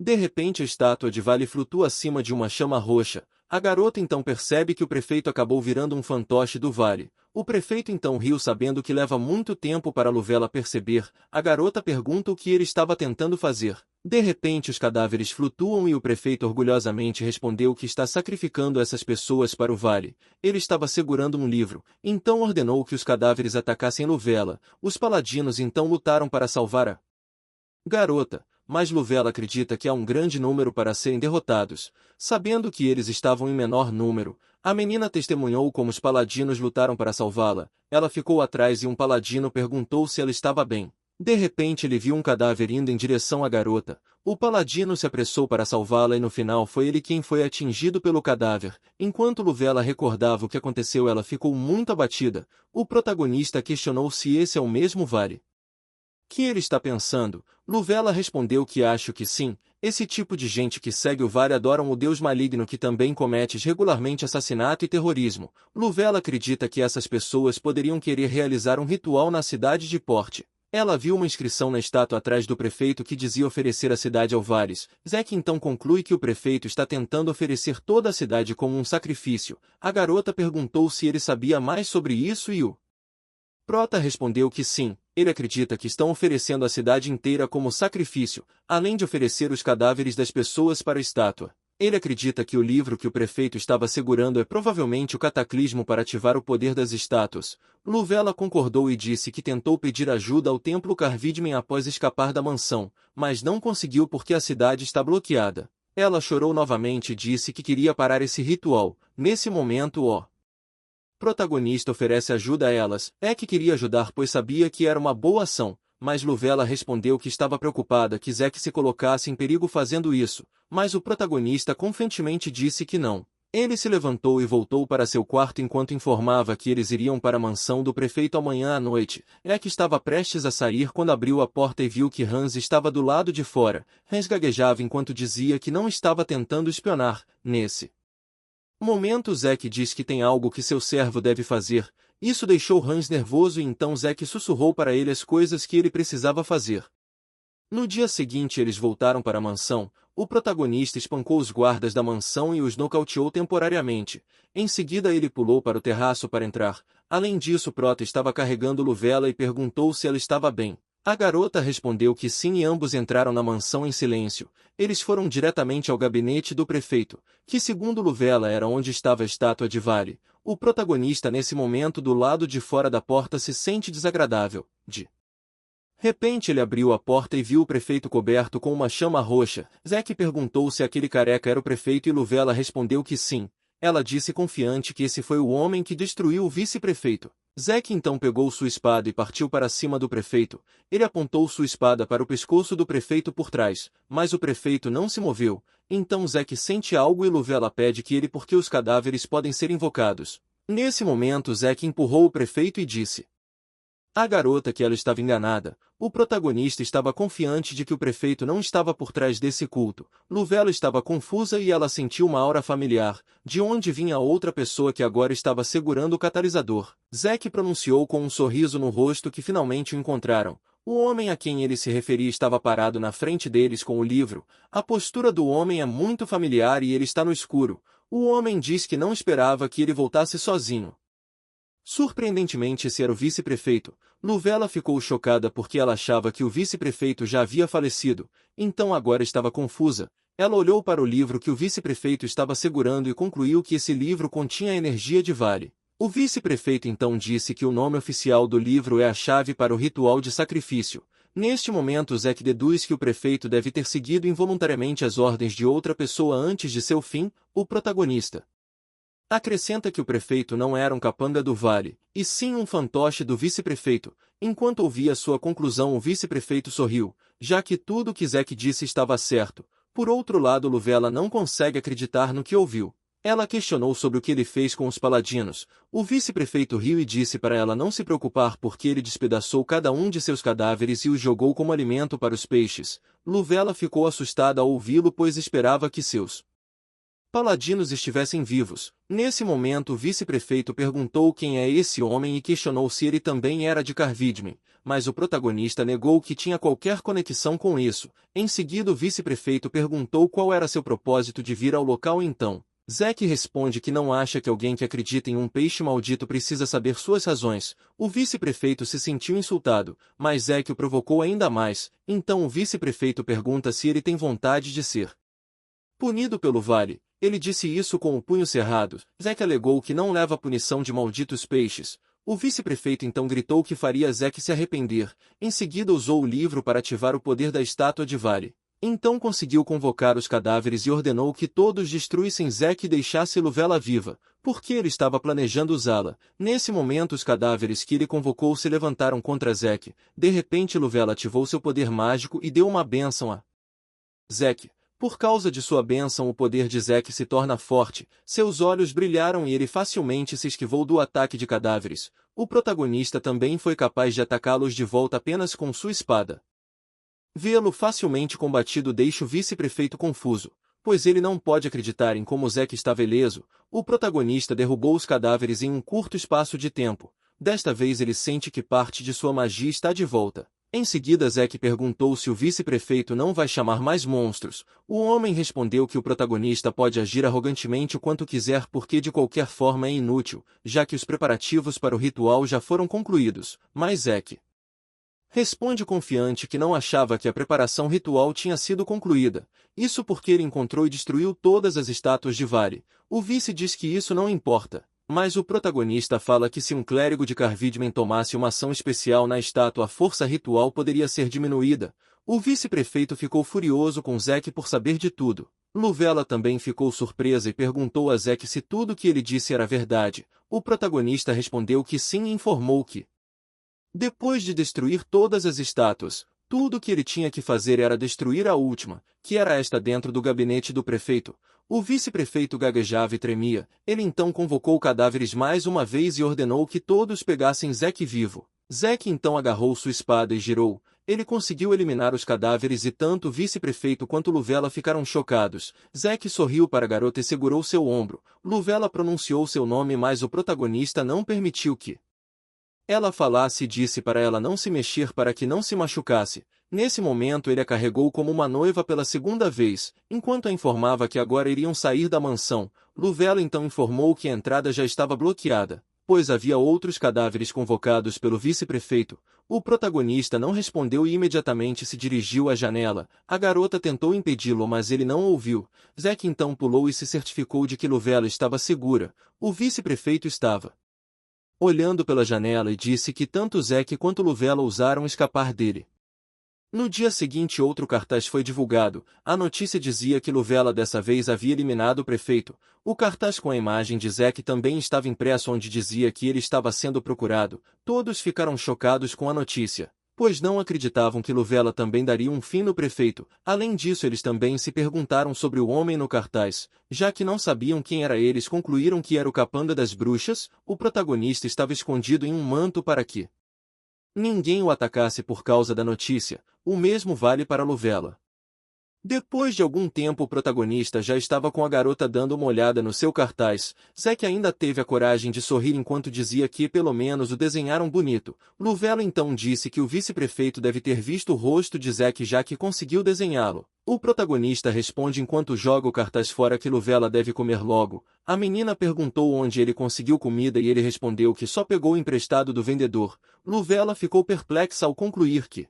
Speaker 1: De repente a estátua de Vale flutua acima de uma chama roxa. A garota então percebe que o prefeito acabou virando um fantoche do vale. O prefeito então riu sabendo que leva muito tempo para Luvela perceber. A garota pergunta o que ele estava tentando fazer. De repente os cadáveres flutuam e o prefeito orgulhosamente respondeu que está sacrificando essas pessoas para o vale. Ele estava segurando um livro, então ordenou que os cadáveres atacassem Luvela. Os paladinos então lutaram para salvar a garota, mas Luvela acredita que há um grande número para serem derrotados. Sabendo que eles estavam em menor número, a menina testemunhou como os paladinos lutaram para salvá-la. Ela ficou atrás e um paladino perguntou se ela estava bem. De repente ele viu um cadáver indo em direção à garota. O paladino se apressou para salvá-la e no final foi ele quem foi atingido pelo cadáver. Enquanto Luvela recordava o que aconteceu ela ficou muito abatida. O protagonista questionou se esse é o mesmo vale que ele está pensando. Luvela respondeu que acho que sim. Esse tipo de gente que segue o vale adoram o deus maligno que também comete regularmente assassinato e terrorismo. Luvela acredita que essas pessoas poderiam querer realizar um ritual na cidade de Porte. Ela viu uma inscrição na estátua atrás do prefeito que dizia oferecer a cidade ao Vares. Zack então conclui que o prefeito está tentando oferecer toda a cidade como um sacrifício. A garota perguntou se ele sabia mais sobre isso e o Prota respondeu que sim, ele acredita que estão oferecendo a cidade inteira como sacrifício, além de oferecer os cadáveres das pessoas para a estátua. Ele acredita que o livro que o prefeito estava segurando é provavelmente o cataclismo para ativar o poder das estátuas. Luvela concordou e disse que tentou pedir ajuda ao Templo Carvidmen após escapar da mansão, mas não conseguiu porque a cidade está bloqueada. Ela chorou novamente e disse que queria parar esse ritual. Nesse momento o protagonista oferece ajuda a elas. É que queria ajudar pois sabia que era uma boa ação, mas Luvela respondeu que estava preocupada que Zack se colocasse em perigo fazendo isso, mas o protagonista confiantemente disse que não. Ele se levantou e voltou para seu quarto enquanto informava que eles iriam para a mansão do prefeito amanhã à noite. É que estava prestes a sair quando abriu a porta e viu que Hans estava do lado de fora. Hans gaguejava enquanto dizia que não estava tentando espionar. Nesse momento Zack diz que tem algo que seu servo deve fazer. Isso deixou Hans nervoso e então Zack sussurrou para ele as coisas que ele precisava fazer. No dia seguinte eles voltaram para a mansão. O protagonista espancou os guardas da mansão e os nocauteou temporariamente. Em seguida ele pulou para o terraço para entrar. Além disso Prota estava carregando Luvela e perguntou se ela estava bem. A garota respondeu que sim e ambos entraram na mansão em silêncio. Eles foram diretamente ao gabinete do prefeito, que segundo Luvela era onde estava a estátua de Vale. O protagonista nesse momento do lado de fora da porta se sente desagradável. De repente ele abriu a porta e viu o prefeito coberto com uma chama roxa. Zack perguntou se aquele careca era o prefeito e Luvela respondeu que sim. Ela disse confiante que esse foi o homem que destruiu o vice-prefeito. Zack então pegou sua espada e partiu para cima do prefeito. Ele apontou sua espada para o pescoço do prefeito por trás, mas o prefeito não se moveu. Então Zack sente algo e Luvela pede que ele porque os cadáveres podem ser invocados. Nesse momento Zack empurrou o prefeito e disse à garota que ela estava enganada. O protagonista estava confiante de que o prefeito não estava por trás desse culto. Luvela estava confusa e ela sentiu uma aura familiar, de onde vinha outra pessoa que agora estava segurando o catalisador. Zack pronunciou com um sorriso no rosto que finalmente o encontraram. O homem a quem ele se referia estava parado na frente deles com o livro. A postura do homem é muito familiar e ele está no escuro. O homem diz que não esperava que ele voltasse sozinho. Surpreendentemente esse era o vice-prefeito. Luvela ficou chocada porque ela achava que o vice-prefeito já havia falecido, então agora estava confusa. Ela olhou para o livro que o vice-prefeito estava segurando e concluiu que esse livro continha a energia de Vale. O vice-prefeito então disse que o nome oficial do livro é a chave para o ritual de sacrifício. Neste momento Zack deduz que o prefeito deve ter seguido involuntariamente as ordens de outra pessoa antes de seu fim, o protagonista. Acrescenta que o prefeito não era um capanga do vale, e sim um fantoche do vice-prefeito. Enquanto ouvia sua conclusão o vice-prefeito sorriu, já que tudo o que Zack disse estava certo. Por outro lado Luvela não consegue acreditar no que ouviu. Ela questionou sobre o que ele fez com os paladinos. O vice-prefeito riu e disse para ela não se preocupar porque ele despedaçou cada um de seus cadáveres e os jogou como alimento para os peixes. Luvela ficou assustada ao ouvi-lo pois esperava que seus paladinos estivessem vivos. Nesse momento o vice-prefeito perguntou quem é esse homem e questionou se ele também era de Carvidmen, mas o protagonista negou que tinha qualquer conexão com isso. Em seguida o vice-prefeito perguntou qual era seu propósito de vir ao local então. Zack responde que não acha que alguém que acredita em um peixe maldito precisa saber suas razões. O vice-prefeito se sentiu insultado, mas Zack o provocou ainda mais. Então o vice-prefeito pergunta se ele tem vontade de ser punido pelo vale. Ele disse isso com o punho cerrado. Zack alegou que não leva a punição de malditos peixes. O vice-prefeito então gritou que faria Zack se arrepender. Em seguida usou o livro para ativar o poder da estátua de Vale. Então conseguiu convocar os cadáveres e ordenou que todos destruíssem Zack e deixasse Luvela viva, porque ele estava planejando usá-la. Nesse momento os cadáveres que ele convocou se levantaram contra Zack. De repente Luvela ativou seu poder mágico e deu uma bênção a Zack. Por causa de sua bênção o poder de Zack se torna forte, seus olhos brilharam e ele facilmente se esquivou do ataque de cadáveres. O protagonista também foi capaz de atacá-los de volta apenas com sua espada. Vê-lo facilmente combatido deixa o vice-prefeito confuso, pois ele não pode acreditar em como Zack estava ileso. O protagonista derrubou os cadáveres em um curto espaço de tempo. Desta vez ele sente que parte de sua magia está de volta. Em seguida Zack perguntou se o vice-prefeito não vai chamar mais monstros. O homem respondeu que o protagonista pode agir arrogantemente o quanto quiser porque de qualquer forma é inútil, já que os preparativos para o ritual já foram concluídos. Mas Zack responde confiante que não achava que a preparação ritual tinha sido concluída. Isso porque ele encontrou e destruiu todas as estátuas de Vale. O vice diz que isso não importa. Mas o protagonista fala que se um clérigo de Carvidmen tomasse uma ação especial na estátua a força ritual poderia ser diminuída. O vice-prefeito ficou furioso com Zack por saber de tudo. Luvela também ficou surpresa e perguntou a Zack se tudo que ele disse era verdade. O protagonista respondeu que sim e informou que, depois de destruir todas as estátuas, tudo o que ele tinha que fazer era destruir a última, que era esta dentro do gabinete do prefeito. O vice-prefeito gaguejava e tremia. Ele então convocou cadáveres mais uma vez e ordenou que todos pegassem Zack vivo. Zack então agarrou sua espada e girou. Ele conseguiu eliminar os cadáveres e tanto o vice-prefeito quanto Luvela ficaram chocados. Zack sorriu para a garota e segurou seu ombro. Luvela pronunciou seu nome mas o protagonista não permitiu que ela falasse e disse para ela não se mexer para que não se machucasse. Nesse momento ele a carregou como uma noiva pela segunda vez, enquanto a informava que agora iriam sair da mansão. Luvela então informou que a entrada já estava bloqueada, pois havia outros cadáveres convocados pelo vice-prefeito. O protagonista não respondeu e imediatamente se dirigiu à janela. A garota tentou impedi-lo mas ele não ouviu. Zack então pulou e se certificou de que Luvela estava segura. O vice-prefeito estava olhando pela janela e disse que tanto Zack quanto Luvela ousaram escapar dele. No dia seguinte outro cartaz foi divulgado. A notícia dizia que Luvela dessa vez havia eliminado o prefeito. O cartaz com a imagem de Zack também estava impresso onde dizia que ele estava sendo procurado. Todos ficaram chocados com a notícia, pois não acreditavam que Luvela também daria um fim no prefeito. Além disso, eles também se perguntaram sobre o homem no cartaz. Já que não sabiam quem era, eles concluíram que era o Capanga das Bruxas. O protagonista estava escondido em um manto para que ninguém o atacasse por causa da notícia. O mesmo vale para Luvela. Depois de algum tempo o protagonista já estava com a garota dando uma olhada no seu cartaz. Zack ainda teve a coragem de sorrir enquanto dizia que pelo menos o desenharam bonito. Luvela então disse que o vice-prefeito deve ter visto o rosto de Zack já que conseguiu desenhá-lo. O protagonista responde enquanto joga o cartaz fora que Luvela deve comer logo. A menina perguntou onde ele conseguiu comida e ele respondeu que só pegou emprestado do vendedor. Luvela ficou perplexa ao concluir que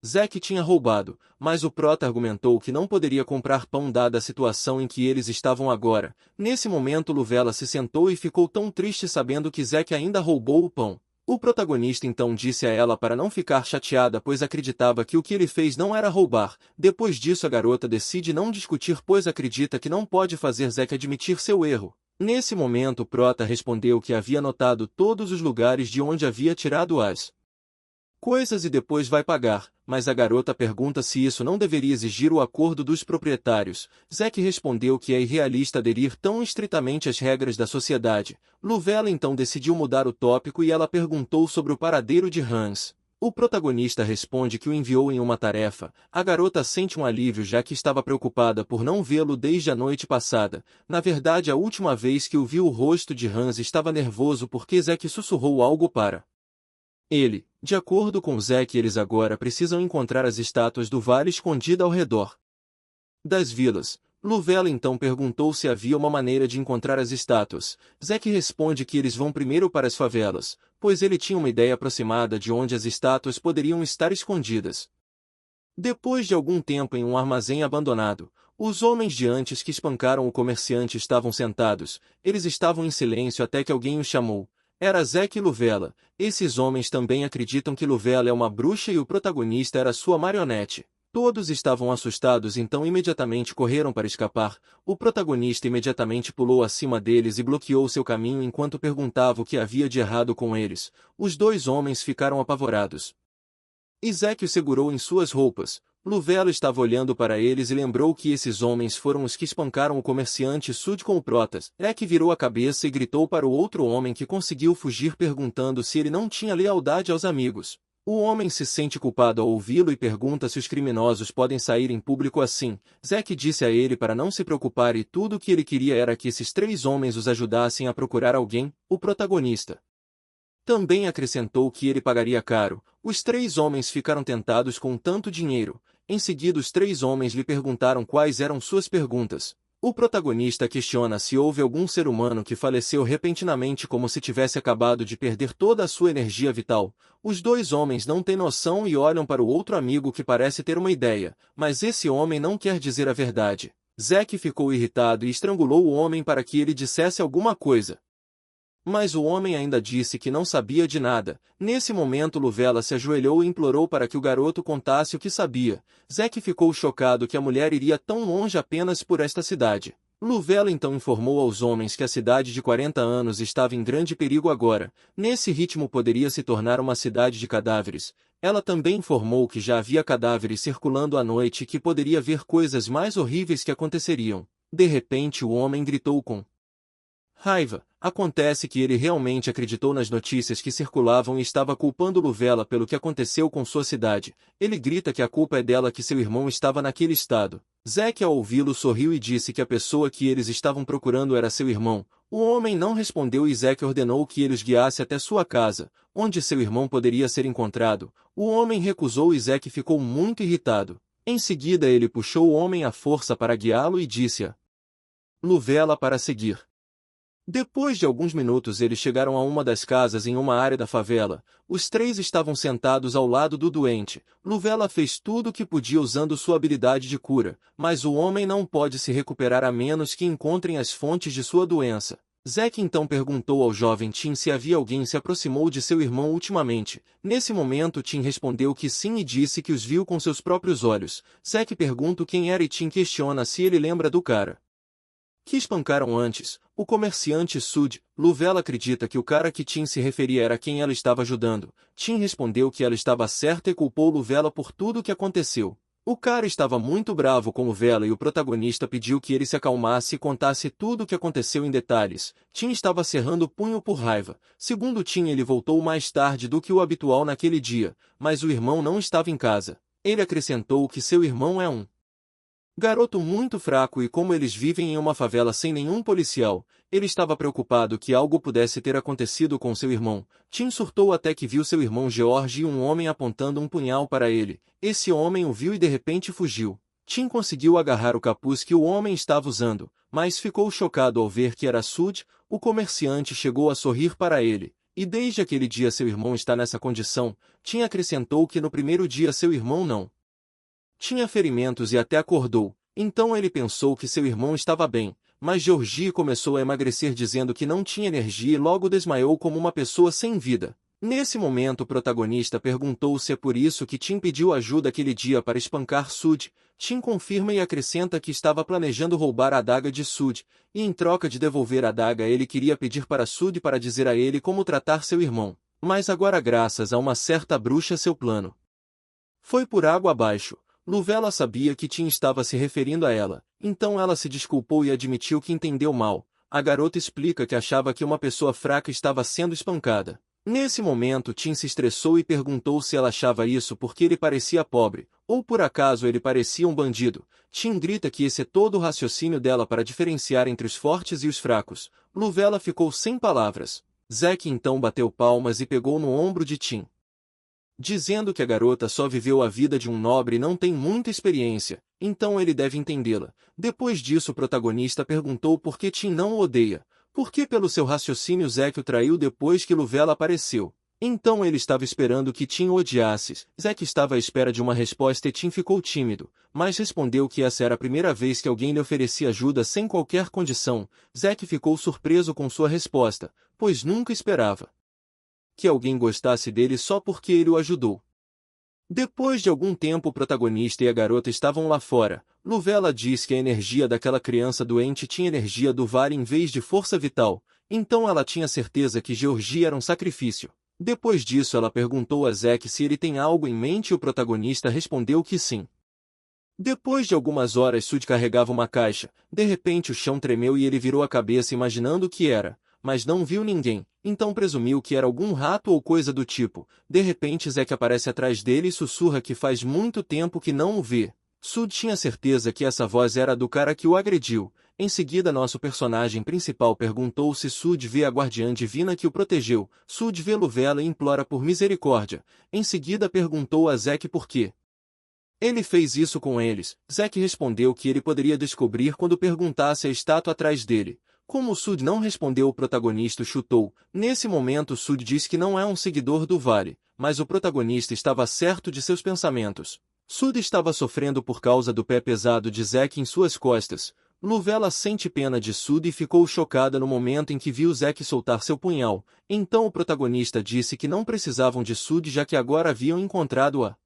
Speaker 1: Zack tinha roubado, mas o prota argumentou que não poderia comprar pão dada a situação em que eles estavam agora. Nesse momento Luvela se sentou e ficou tão triste sabendo que Zack ainda roubou o pão. O protagonista então disse a ela para não ficar chateada pois acreditava que o que ele fez não era roubar. Depois disso a garota decide não discutir pois acredita que não pode fazer Zack admitir seu erro. Nesse momento o prota respondeu que havia anotado todos os lugares de onde havia tirado as coisas e depois vai pagar, mas a garota pergunta se isso não deveria exigir o acordo dos proprietários. Zack respondeu que é irrealista aderir tão estritamente às regras da sociedade. Luvela então decidiu mudar o tópico e ela perguntou sobre o paradeiro de Hans. O protagonista responde que o enviou em uma tarefa. A garota sente um alívio já que estava preocupada por não vê-lo desde a noite passada. Na verdade, a última vez que o viu o rosto de Hans estava nervoso porque Zack sussurrou algo para ele. De acordo com Zack, eles agora precisam encontrar as estátuas do vale escondida ao redor das vilas. Luvela então perguntou se havia uma maneira de encontrar as estátuas. Zack responde que eles vão primeiro para as favelas, pois ele tinha uma ideia aproximada de onde as estátuas poderiam estar escondidas. Depois de algum tempo em um armazém abandonado, os homens de antes que espancaram o comerciante estavam sentados. Eles estavam em silêncio até que alguém os chamou. Era Zack e Luvela. Esses homens também acreditam que Luvela é uma bruxa e o protagonista era sua marionete. Todos estavam assustados então imediatamente correram para escapar. O protagonista imediatamente pulou acima deles e bloqueou seu caminho enquanto perguntava o que havia de errado com eles. Os dois homens ficaram apavorados. Zack o segurou em suas roupas. Luvela estava olhando para eles e lembrou que esses homens foram os que espancaram o comerciante Sud com o Protas. Zack virou a cabeça e gritou para o outro homem que conseguiu fugir perguntando se ele não tinha lealdade aos amigos. O homem se sente culpado ao ouvi-lo e pergunta se os criminosos podem sair em público assim. Zack disse a ele para não se preocupar e tudo o que ele queria era que esses três homens os ajudassem a procurar alguém. O protagonista também acrescentou que ele pagaria caro. Os três homens ficaram tentados com tanto dinheiro. Em seguida os três homens lhe perguntaram quais eram suas perguntas. O protagonista questiona se houve algum ser humano que faleceu repentinamente como se tivesse acabado de perder toda a sua energia vital. Os dois homens não têm noção e olham para o outro amigo que parece ter uma ideia, mas esse homem não quer dizer a verdade. Zack ficou irritado e estrangulou o homem para que ele dissesse alguma coisa. Mas o homem ainda disse que não sabia de nada. Nesse momento Luvela se ajoelhou e implorou para que o garoto contasse o que sabia. Zack ficou chocado que a mulher iria tão longe apenas por esta cidade. Luvela então informou aos homens que a cidade de 40 anos estava em grande perigo agora. Nesse ritmo poderia se tornar uma cidade de cadáveres. Ela também informou que já havia cadáveres circulando à noite e que poderia ver coisas mais horríveis que aconteceriam. De repente o homem gritou com raiva. Acontece que ele realmente acreditou nas notícias que circulavam e estava culpando Luvela pelo que aconteceu com sua cidade. Ele grita que a culpa é dela que seu irmão estava naquele estado. Zack ao ouvi-lo sorriu e disse que a pessoa que eles estavam procurando era seu irmão. O homem não respondeu e Zack ordenou que ele os guiasse até sua casa, onde seu irmão poderia ser encontrado. O homem recusou e Zack ficou muito irritado. Em seguida ele puxou o homem à força para guiá-lo e disse a Luvela para seguir. Depois de alguns minutos eles chegaram a uma das casas em uma área da favela. Os três estavam sentados ao lado do doente. Luvela fez tudo o que podia usando sua habilidade de cura, mas o homem não pode se recuperar a menos que encontrem as fontes de sua doença. Zack então perguntou ao jovem Tim se havia alguém se aproximou de seu irmão ultimamente. Nesse momento Tim respondeu que sim e disse que os viu com seus próprios olhos. Zack pergunta quem era e Tim questiona se ele lembra do cara que espancaram antes. O comerciante Sud. Lavelle acredita que o cara que Tim se referia era quem ela estava ajudando. Tim respondeu que ela estava certa e culpou Lavelle por tudo o que aconteceu. O cara estava muito bravo com Lavelle e o protagonista pediu que ele se acalmasse e contasse tudo o que aconteceu em detalhes. Tim estava cerrando o punho por raiva. Segundo Tim, ele voltou mais tarde do que o habitual naquele dia, mas o irmão não estava em casa. Ele acrescentou que seu irmão é um garoto muito fraco e como eles vivem em uma favela sem nenhum policial, ele estava preocupado que algo pudesse ter acontecido com seu irmão. Tim surtou até que viu seu irmão George e um homem apontando um punhal para ele. Esse homem o viu e de repente fugiu. Tim conseguiu agarrar o capuz que o homem estava usando, mas ficou chocado ao ver que era Sud. O comerciante chegou a sorrir para ele. E desde aquele dia seu irmão está nessa condição. Tim acrescentou que no primeiro dia seu irmão não tinha ferimentos e até acordou, então ele pensou que seu irmão estava bem, mas Georgie começou a emagrecer dizendo que não tinha energia e logo desmaiou como uma pessoa sem vida. Nesse momento o protagonista perguntou se é por isso que Tim pediu ajuda aquele dia para espancar Sud. Tim confirma e acrescenta que estava planejando roubar a adaga de Sud, e em troca de devolver a adaga ele queria pedir para Sud para dizer a ele como tratar seu irmão. Mas agora graças a uma certa bruxa seu plano foi por água abaixo. Lavelle sabia que Tim estava se referindo a ela, então ela se desculpou e admitiu que entendeu mal. A garota explica que achava que uma pessoa fraca estava sendo espancada. Nesse momento Tim se estressou e perguntou se ela achava isso porque ele parecia pobre, ou por acaso ele parecia um bandido. Tim grita que esse é todo o raciocínio dela para diferenciar entre os fortes e os fracos. Lavelle ficou sem palavras. Zack então bateu palmas e pegou no ombro de Tim, dizendo que a garota só viveu a vida de um nobre e não tem muita experiência, então ele deve entendê-la. Depois disso o protagonista perguntou por que Tim não o odeia, porque pelo seu raciocínio Zack o traiu depois que Lavelle apareceu. Então ele estava esperando que Tim o odiasse. Zack estava à espera de uma resposta e Tim ficou tímido, mas respondeu que essa era a primeira vez que alguém lhe oferecia ajuda sem qualquer condição. Zack ficou surpreso com sua resposta, pois nunca esperava que alguém gostasse dele só porque ele o ajudou. Depois de algum tempo o protagonista e a garota estavam lá fora. Lavelle diz que a energia daquela criança doente tinha energia do vale em vez de força vital, então ela tinha certeza que Georgie era um sacrifício. Depois disso ela perguntou a Zack se ele tem algo em mente e o protagonista respondeu que sim. Depois de algumas horas Sud carregava uma caixa, de repente o chão tremeu e ele virou a cabeça imaginando o que era, mas não viu ninguém, então presumiu que era algum rato ou coisa do tipo. De repente Zack aparece atrás dele e sussurra que faz muito tempo que não o vê. Sud tinha certeza que essa voz era do cara que o agrediu. Em seguida nosso personagem principal perguntou se Sud vê a guardiã divina que o protegeu. Sud vê Lavelle e implora por misericórdia. Em seguida perguntou a Zack por quê ele fez isso com eles. Zack respondeu que ele poderia descobrir quando perguntasse a estátua atrás dele. Como Sud não respondeu, o protagonista chutou. Nesse momento Sud diz que não é um seguidor do vale, mas o protagonista estava certo de seus pensamentos. Sud estava sofrendo por causa do pé pesado de Zack em suas costas. Lavelle sente pena de Sud e ficou chocada no momento em que viu Zack soltar seu punhal. Então o protagonista disse que não precisavam de Sud já que agora haviam encontrado a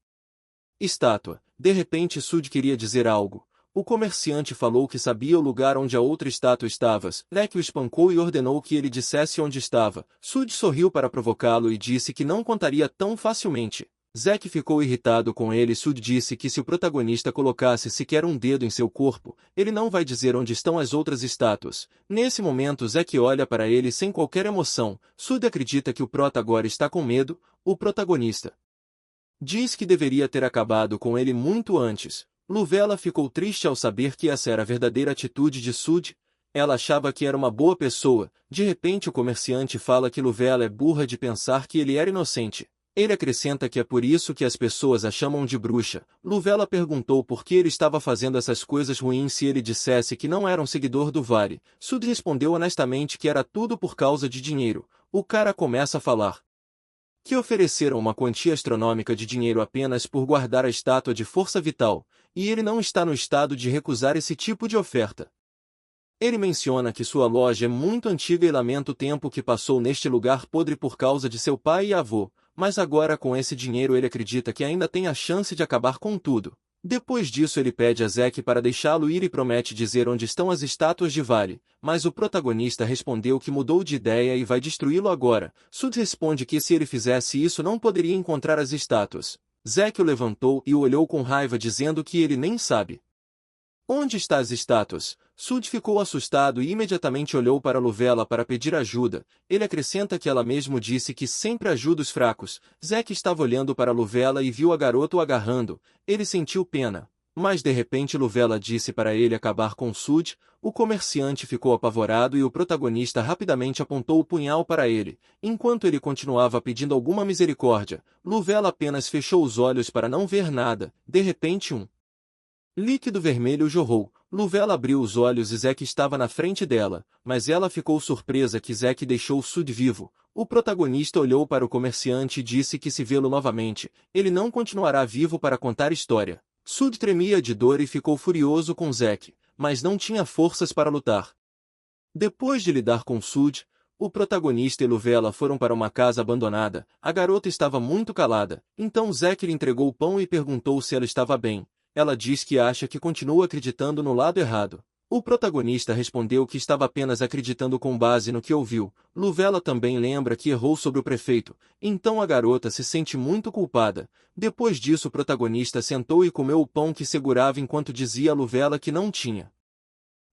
Speaker 1: estátua. De repente Sud queria dizer algo. O comerciante falou que sabia o lugar onde a outra estátua estava. Zack o espancou e ordenou que ele dissesse onde estava. Sud sorriu para provocá-lo e disse que não contaria tão facilmente. Zack ficou irritado com ele e Sud disse que se o protagonista colocasse sequer um dedo em seu corpo, ele não vai dizer onde estão as outras estátuas. Nesse momento Zack olha para ele sem qualquer emoção. Sud acredita que o prota agora está com medo. O protagonista diz que deveria ter acabado com ele muito antes. Lavelle ficou triste ao saber que essa era a verdadeira atitude de Sud. Ela achava que era uma boa pessoa. De repente o comerciante fala que Lavelle é burra de pensar que ele era inocente. Ele acrescenta que é por isso que as pessoas a chamam de bruxa. Lavelle perguntou por que ele estava fazendo essas coisas ruins se ele dissesse que não era um seguidor do vale. Sud respondeu honestamente que era tudo por causa de dinheiro. O cara começa a falar que ofereceram uma quantia astronômica de dinheiro apenas por guardar a estátua de força vital, e ele não está no estado de recusar esse tipo de oferta. Ele menciona que sua loja é muito antiga e lamenta o tempo que passou neste lugar podre por causa de seu pai e avô, mas agora com esse dinheiro ele acredita que ainda tem a chance de acabar com tudo. Depois disso ele pede a Zack para deixá-lo ir e promete dizer onde estão as estátuas de Vale, mas o protagonista respondeu que mudou de ideia e vai destruí-lo agora. Sud responde que se ele fizesse isso não poderia encontrar as estátuas. Zack o levantou e o olhou com raiva dizendo que ele nem sabe. Onde estão as estátuas? Sud ficou assustado e imediatamente olhou para Luvela para pedir ajuda. Ele acrescenta que ela mesmo disse que sempre ajuda os fracos. Zack estava olhando para Luvela e viu a garota o agarrando. Ele sentiu pena. Mas de repente Luvela disse para ele acabar com Sud. O comerciante ficou apavorado e o protagonista rapidamente apontou o punhal para ele. Enquanto ele continuava pedindo alguma misericórdia, Luvela apenas fechou os olhos para não ver nada. De repente líquido vermelho jorrou. Luvela abriu os olhos e Zack estava na frente dela, mas ela ficou surpresa que Zack deixou Sud vivo. O protagonista olhou para o comerciante e disse que se vê-lo novamente, ele não continuará vivo para contar história. Sud tremia de dor e ficou furioso com Zack, mas não tinha forças para lutar. Depois de lidar com Sud, o protagonista e Luvela foram para uma casa abandonada. A garota estava muito calada, então Zack lhe entregou o pão e perguntou se ela estava bem. Ela diz que acha que continua acreditando no lado errado. O protagonista respondeu que estava apenas acreditando com base no que ouviu. Luvela também lembra que errou sobre o prefeito, então a garota se sente muito culpada. Depois disso o protagonista sentou e comeu o pão que segurava enquanto dizia a Luvela que não tinha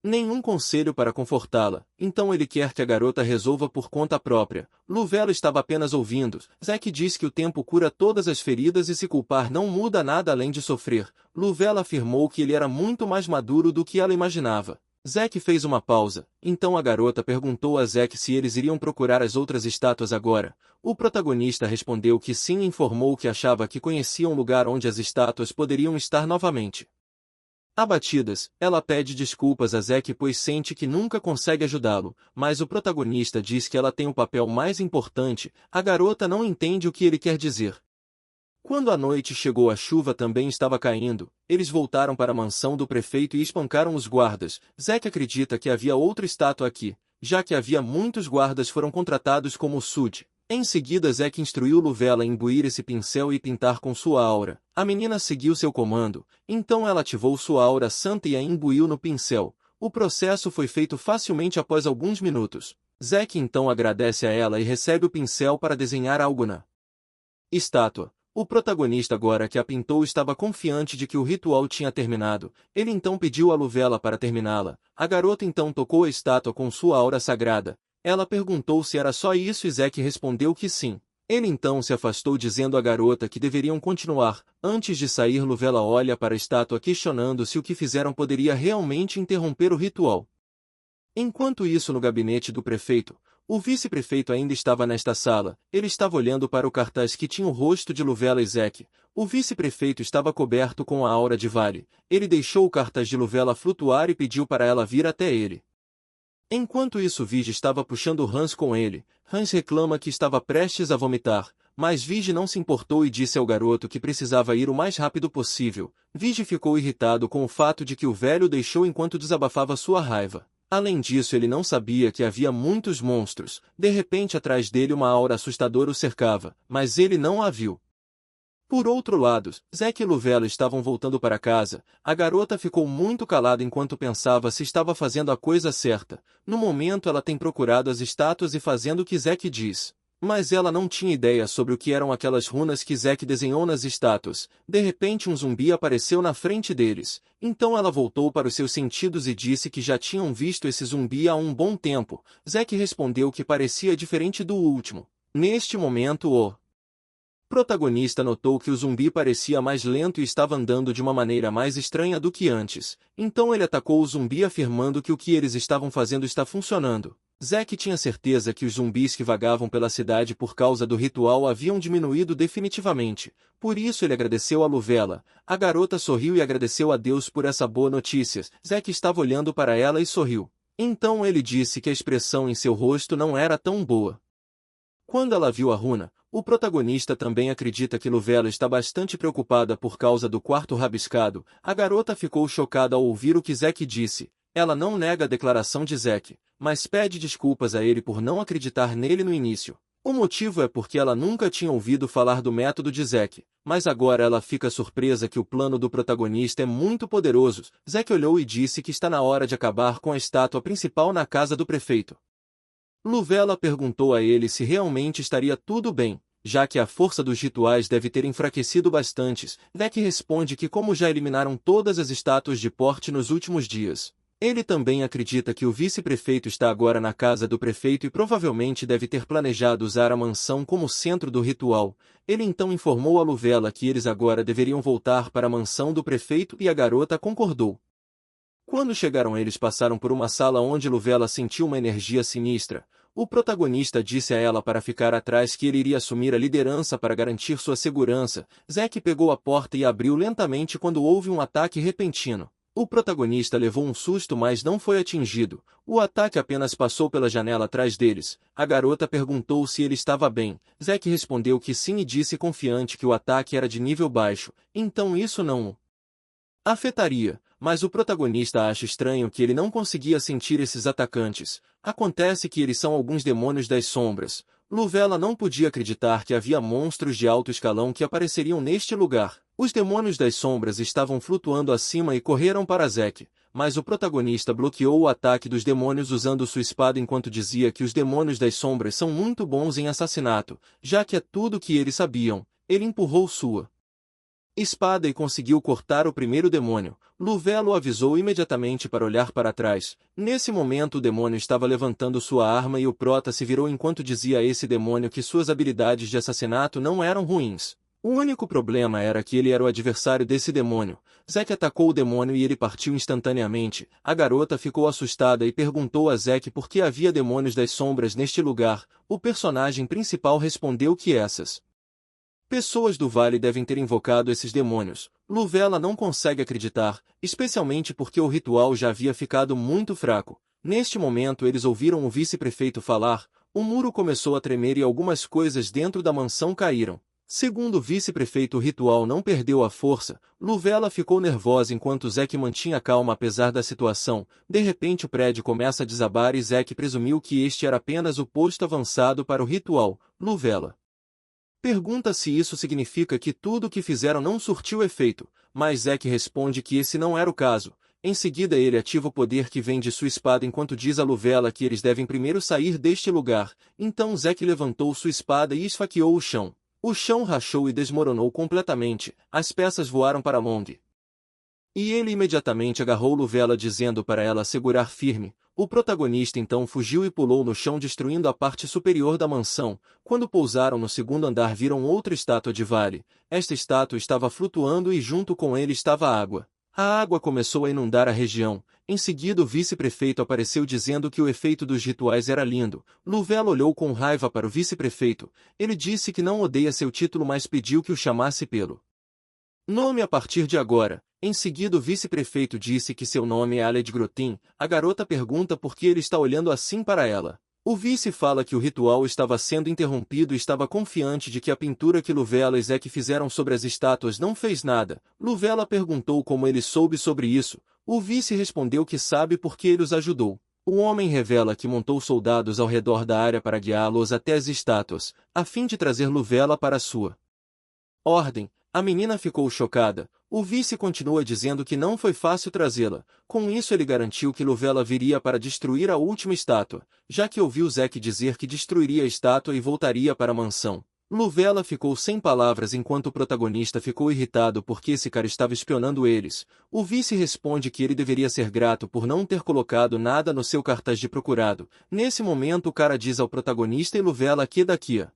Speaker 1: nenhum conselho para confortá-la, então ele quer que a garota resolva por conta própria. Luvela estava apenas ouvindo. Zack diz que o tempo cura todas as feridas e se culpar não muda nada além de sofrer. Luvela afirmou que ele era muito mais maduro do que ela imaginava. Zack fez uma pausa, então a garota perguntou a Zack se eles iriam procurar as outras estátuas agora. O protagonista respondeu que sim e informou que achava que conhecia um lugar onde as estátuas poderiam estar novamente. Abatidas, ela pede desculpas a Zack pois sente que nunca consegue ajudá-lo, mas o protagonista diz que ela tem o papel mais importante. A garota não entende o que ele quer dizer. Quando a noite chegou, a chuva também estava caindo. Eles voltaram para a mansão do prefeito e espancaram os guardas. Zack acredita que havia outra estátua aqui, já que havia muitos guardas foram contratados como Sud. Em seguida Zack instruiu Luvela a imbuir esse pincel e pintar com sua aura. A menina seguiu seu comando, então ela ativou sua aura santa e a imbuiu no pincel. O processo foi feito facilmente após alguns minutos. Zack então agradece a ela e recebe o pincel para desenhar algo na estátua. O protagonista agora que a pintou estava confiante de que o ritual tinha terminado. Ele então pediu a Luvela para terminá-la. A garota então tocou a estátua com sua aura sagrada. Ela perguntou se era só isso e Zack respondeu que sim. Ele então se afastou dizendo à garota que deveriam continuar. Antes de sair Luvela olha para a estátua questionando se o que fizeram poderia realmente interromper o ritual. Enquanto isso no gabinete do prefeito, o vice-prefeito ainda estava nesta sala. Ele estava olhando para o cartaz que tinha o rosto de Luvela e Zack. O vice-prefeito estava coberto com a aura de Vale. Ele deixou o cartaz de Luvela flutuar e pediu para ela vir até ele. Enquanto isso Vige estava puxando Hans com ele. Hans reclama que estava prestes a vomitar, mas Vige não se importou e disse ao garoto que precisava ir o mais rápido possível. Vige ficou irritado com o fato de que o velho deixou enquanto desabafava sua raiva. Além disso ele não sabia que havia muitos monstros. De repente atrás dele uma aura assustadora o cercava, mas ele não a viu. Por outro lado, Zack e Luvela estavam voltando para casa. A garota ficou muito calada enquanto pensava se estava fazendo a coisa certa. No momento ela tem procurado as estátuas e fazendo o que Zack diz. Mas ela não tinha ideia sobre o que eram aquelas runas que Zack desenhou nas estátuas. De repente um zumbi apareceu na frente deles. Então ela voltou para os seus sentidos e disse que já tinham visto esse zumbi há um bom tempo. Zack respondeu que parecia diferente do último. Neste momento o protagonista notou que o zumbi parecia mais lento e estava andando de uma maneira mais estranha do que antes. Então ele atacou o zumbi afirmando que o que eles estavam fazendo está funcionando. Zack tinha certeza que os zumbis que vagavam pela cidade por causa do ritual haviam diminuído definitivamente. Por isso ele agradeceu a Luvela. A garota sorriu e agradeceu a Deus por essa boa notícia. Zack estava olhando para ela e sorriu. Então ele disse que a expressão em seu rosto não era tão boa. Quando ela viu a runa, o protagonista também acredita que Luvela está bastante preocupada por causa do quarto rabiscado. A garota ficou chocada ao ouvir o que Zack disse. Ela não nega a declaração de Zack, mas pede desculpas a ele por não acreditar nele no início. O motivo é porque ela nunca tinha ouvido falar do método de Zack, mas agora ela fica surpresa que o plano do protagonista é muito poderoso. Zack olhou e disse que está na hora de acabar com a estátua principal na casa do prefeito. Luvella perguntou a ele se realmente estaria tudo bem, já que a força dos rituais deve ter enfraquecido bastante. Zack responde que como já eliminaram todas as estátuas de porte nos últimos dias, ele também acredita que o vice-prefeito está agora na casa do prefeito e provavelmente deve ter planejado usar a mansão como centro do ritual. Ele então informou a Luvella que eles agora deveriam voltar para a mansão do prefeito e a garota concordou. Quando chegaram eles passaram por uma sala onde Luvella sentiu uma energia sinistra. O protagonista disse a ela para ficar atrás que ele iria assumir a liderança para garantir sua segurança. Zack pegou a porta e abriu lentamente quando houve um ataque repentino. O protagonista levou um susto mas não foi atingido. O ataque apenas passou pela janela atrás deles. A garota perguntou se ele estava bem. Zack respondeu que sim e disse confiante que o ataque era de nível baixo, então isso não o afetaria. Mas o protagonista acha estranho que ele não conseguia sentir esses atacantes. Acontece que eles são alguns demônios das sombras. Luvella não podia acreditar que havia monstros de alto escalão que apareceriam neste lugar. Os demônios das sombras estavam flutuando acima e correram para Zack, mas o protagonista bloqueou o ataque dos demônios usando sua espada enquanto dizia que os demônios das sombras são muito bons em assassinato, já que é tudo o que eles sabiam. Ele empurrou sua espada e conseguiu cortar o primeiro demônio. Luvella o avisou imediatamente para olhar para trás. Nesse momento o demônio estava levantando sua arma e o prota se virou enquanto dizia a esse demônio que suas habilidades de assassinato não eram ruins. O único problema era que ele era o adversário desse demônio. Zack atacou o demônio e ele partiu instantaneamente. A garota ficou assustada e perguntou a Zack por que havia demônios das sombras neste lugar. O personagem principal respondeu que essas pessoas do vale devem ter invocado esses demônios. Luvella não consegue acreditar, especialmente porque o ritual já havia ficado muito fraco. Neste momento eles ouviram o vice-prefeito falar, o muro começou a tremer e algumas coisas dentro da mansão caíram. Segundo o vice-prefeito, o ritual não perdeu a força. Luvella ficou nervosa enquanto Zack mantinha calma apesar da situação. De repente o prédio começa a desabar e Zack presumiu que este era apenas o posto avançado para o ritual. Luvella pergunta se isso significa que tudo o que fizeram não surtiu efeito, mas Zack responde que esse não era o caso. Em seguida ele ativa o poder que vem de sua espada enquanto diz a Luvella que eles devem primeiro sair deste lugar. Então Zack levantou sua espada e esfaqueou o chão. O chão rachou e desmoronou completamente, as peças voaram para longe. E ele imediatamente agarrou Luvella dizendo para ela segurar firme. O protagonista então fugiu e pulou no chão destruindo a parte superior da mansão. Quando pousaram no segundo andar viram outra estátua de vale. Esta estátua estava flutuando e junto com ele estava a água. A água começou a inundar a região. Em seguida o vice-prefeito apareceu dizendo que o efeito dos rituais era lindo. Luvella olhou com raiva para o vice-prefeito. Ele disse que não odeia seu título mas pediu que o chamasse pelo nome a partir de agora. Em seguida o vice-prefeito disse que seu nome é Aled Grotin. A garota pergunta por que ele está olhando assim para ela. O vice fala que o ritual estava sendo interrompido e estava confiante de que a pintura que Luvella e Zack fizeram sobre as estátuas não fez nada. Luvella perguntou como ele soube sobre isso. O vice respondeu que sabe porque ele os ajudou. O homem revela que montou soldados ao redor da área para guiá-los até as estátuas, a fim de trazer Luvella para sua ordem. A menina ficou chocada. O vice continua dizendo que não foi fácil trazê-la. Com isso ele garantiu que Luvella viria para destruir a última estátua, já que ouviu Zack dizer que destruiria a estátua e voltaria para a mansão. Luvella ficou sem palavras enquanto o protagonista ficou irritado porque esse cara estava espionando eles. O vice responde que ele deveria ser grato por não ter colocado nada no seu cartaz de procurado. Nesse momento o cara diz ao protagonista e Luvella que daqui a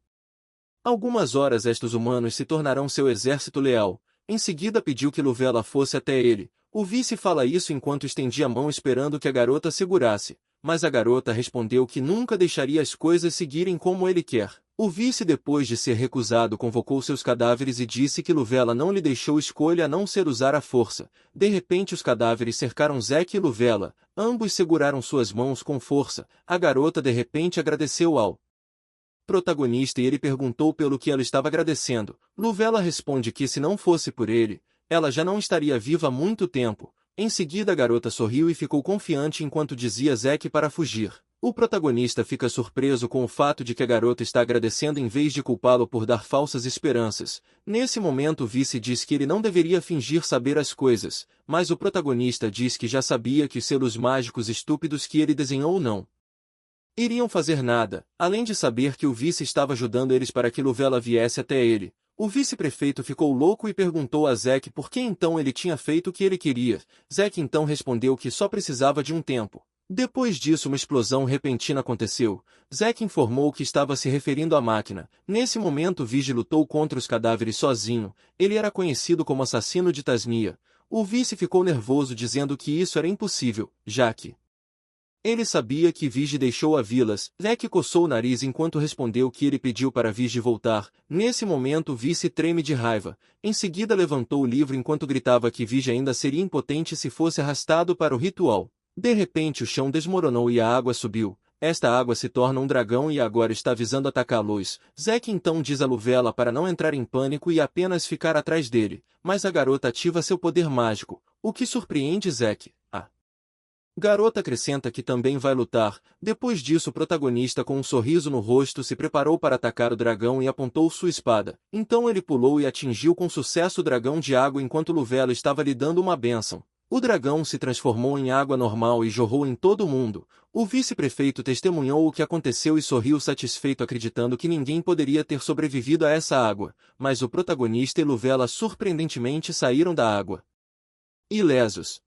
Speaker 1: algumas horas estes humanos se tornarão seu exército leal. Em seguida pediu que Luvella fosse até ele. O vice fala isso enquanto estendia a mão esperando que a garota segurasse, mas a garota respondeu que nunca deixaria as coisas seguirem como ele quer. O vice, depois de ser recusado, convocou seus cadáveres e disse que Luvella não lhe deixou escolha a não ser usar a força. De repente os cadáveres cercaram Zack e Luvella. Ambos seguraram suas mãos com força. A garota de repente agradeceu ao protagonista e ele perguntou pelo que ela estava agradecendo. Luvella responde que se não fosse por ele, ela já não estaria viva há muito tempo. Em seguida a garota sorriu e ficou confiante enquanto dizia Zack para fugir. O protagonista fica surpreso com o fato de que a garota está agradecendo em vez de culpá-lo por dar falsas esperanças. Nesse momento o vice diz que ele não deveria fingir saber as coisas, mas o protagonista diz que já sabia que os selos mágicos estúpidos que ele desenhou não iriam fazer nada, além de saber que o vice estava ajudando eles para que Luvela viesse até ele. O vice-prefeito ficou louco e perguntou a Zack por que então ele tinha feito o que ele queria. Zack então respondeu que só precisava de um tempo. Depois disso uma explosão repentina aconteceu. Zack informou que estava se referindo à máquina. Nesse momento Vigi lutou contra os cadáveres sozinho. Ele era conhecido como assassino de Tasmia. O vice ficou nervoso dizendo que isso era impossível, já que ele sabia que Vigi deixou a vilas. Zack coçou o nariz enquanto respondeu que ele pediu para Vigi voltar. Nesse momento o vice treme de raiva. Em seguida levantou o livro enquanto gritava que Vigi ainda seria impotente se fosse arrastado para o ritual. De repente o chão desmoronou e a água subiu. Esta água se torna um dragão e agora está visando atacá-los. Zack então diz a Luvela para não entrar em pânico e apenas ficar atrás dele. Mas a garota ativa seu poder mágico, o que surpreende Zack. Garota acrescenta que também vai lutar. Depois disso o protagonista com um sorriso no rosto se preparou para atacar o dragão e apontou sua espada. Então ele pulou e atingiu com sucesso o dragão de água enquanto Luvela estava lhe dando uma bênção. O dragão se transformou em água normal e jorrou em todo o mundo. O vice-prefeito testemunhou o que aconteceu e sorriu satisfeito acreditando que ninguém poderia ter sobrevivido a essa água, mas o protagonista e Luvela surpreendentemente saíram da água ilesos.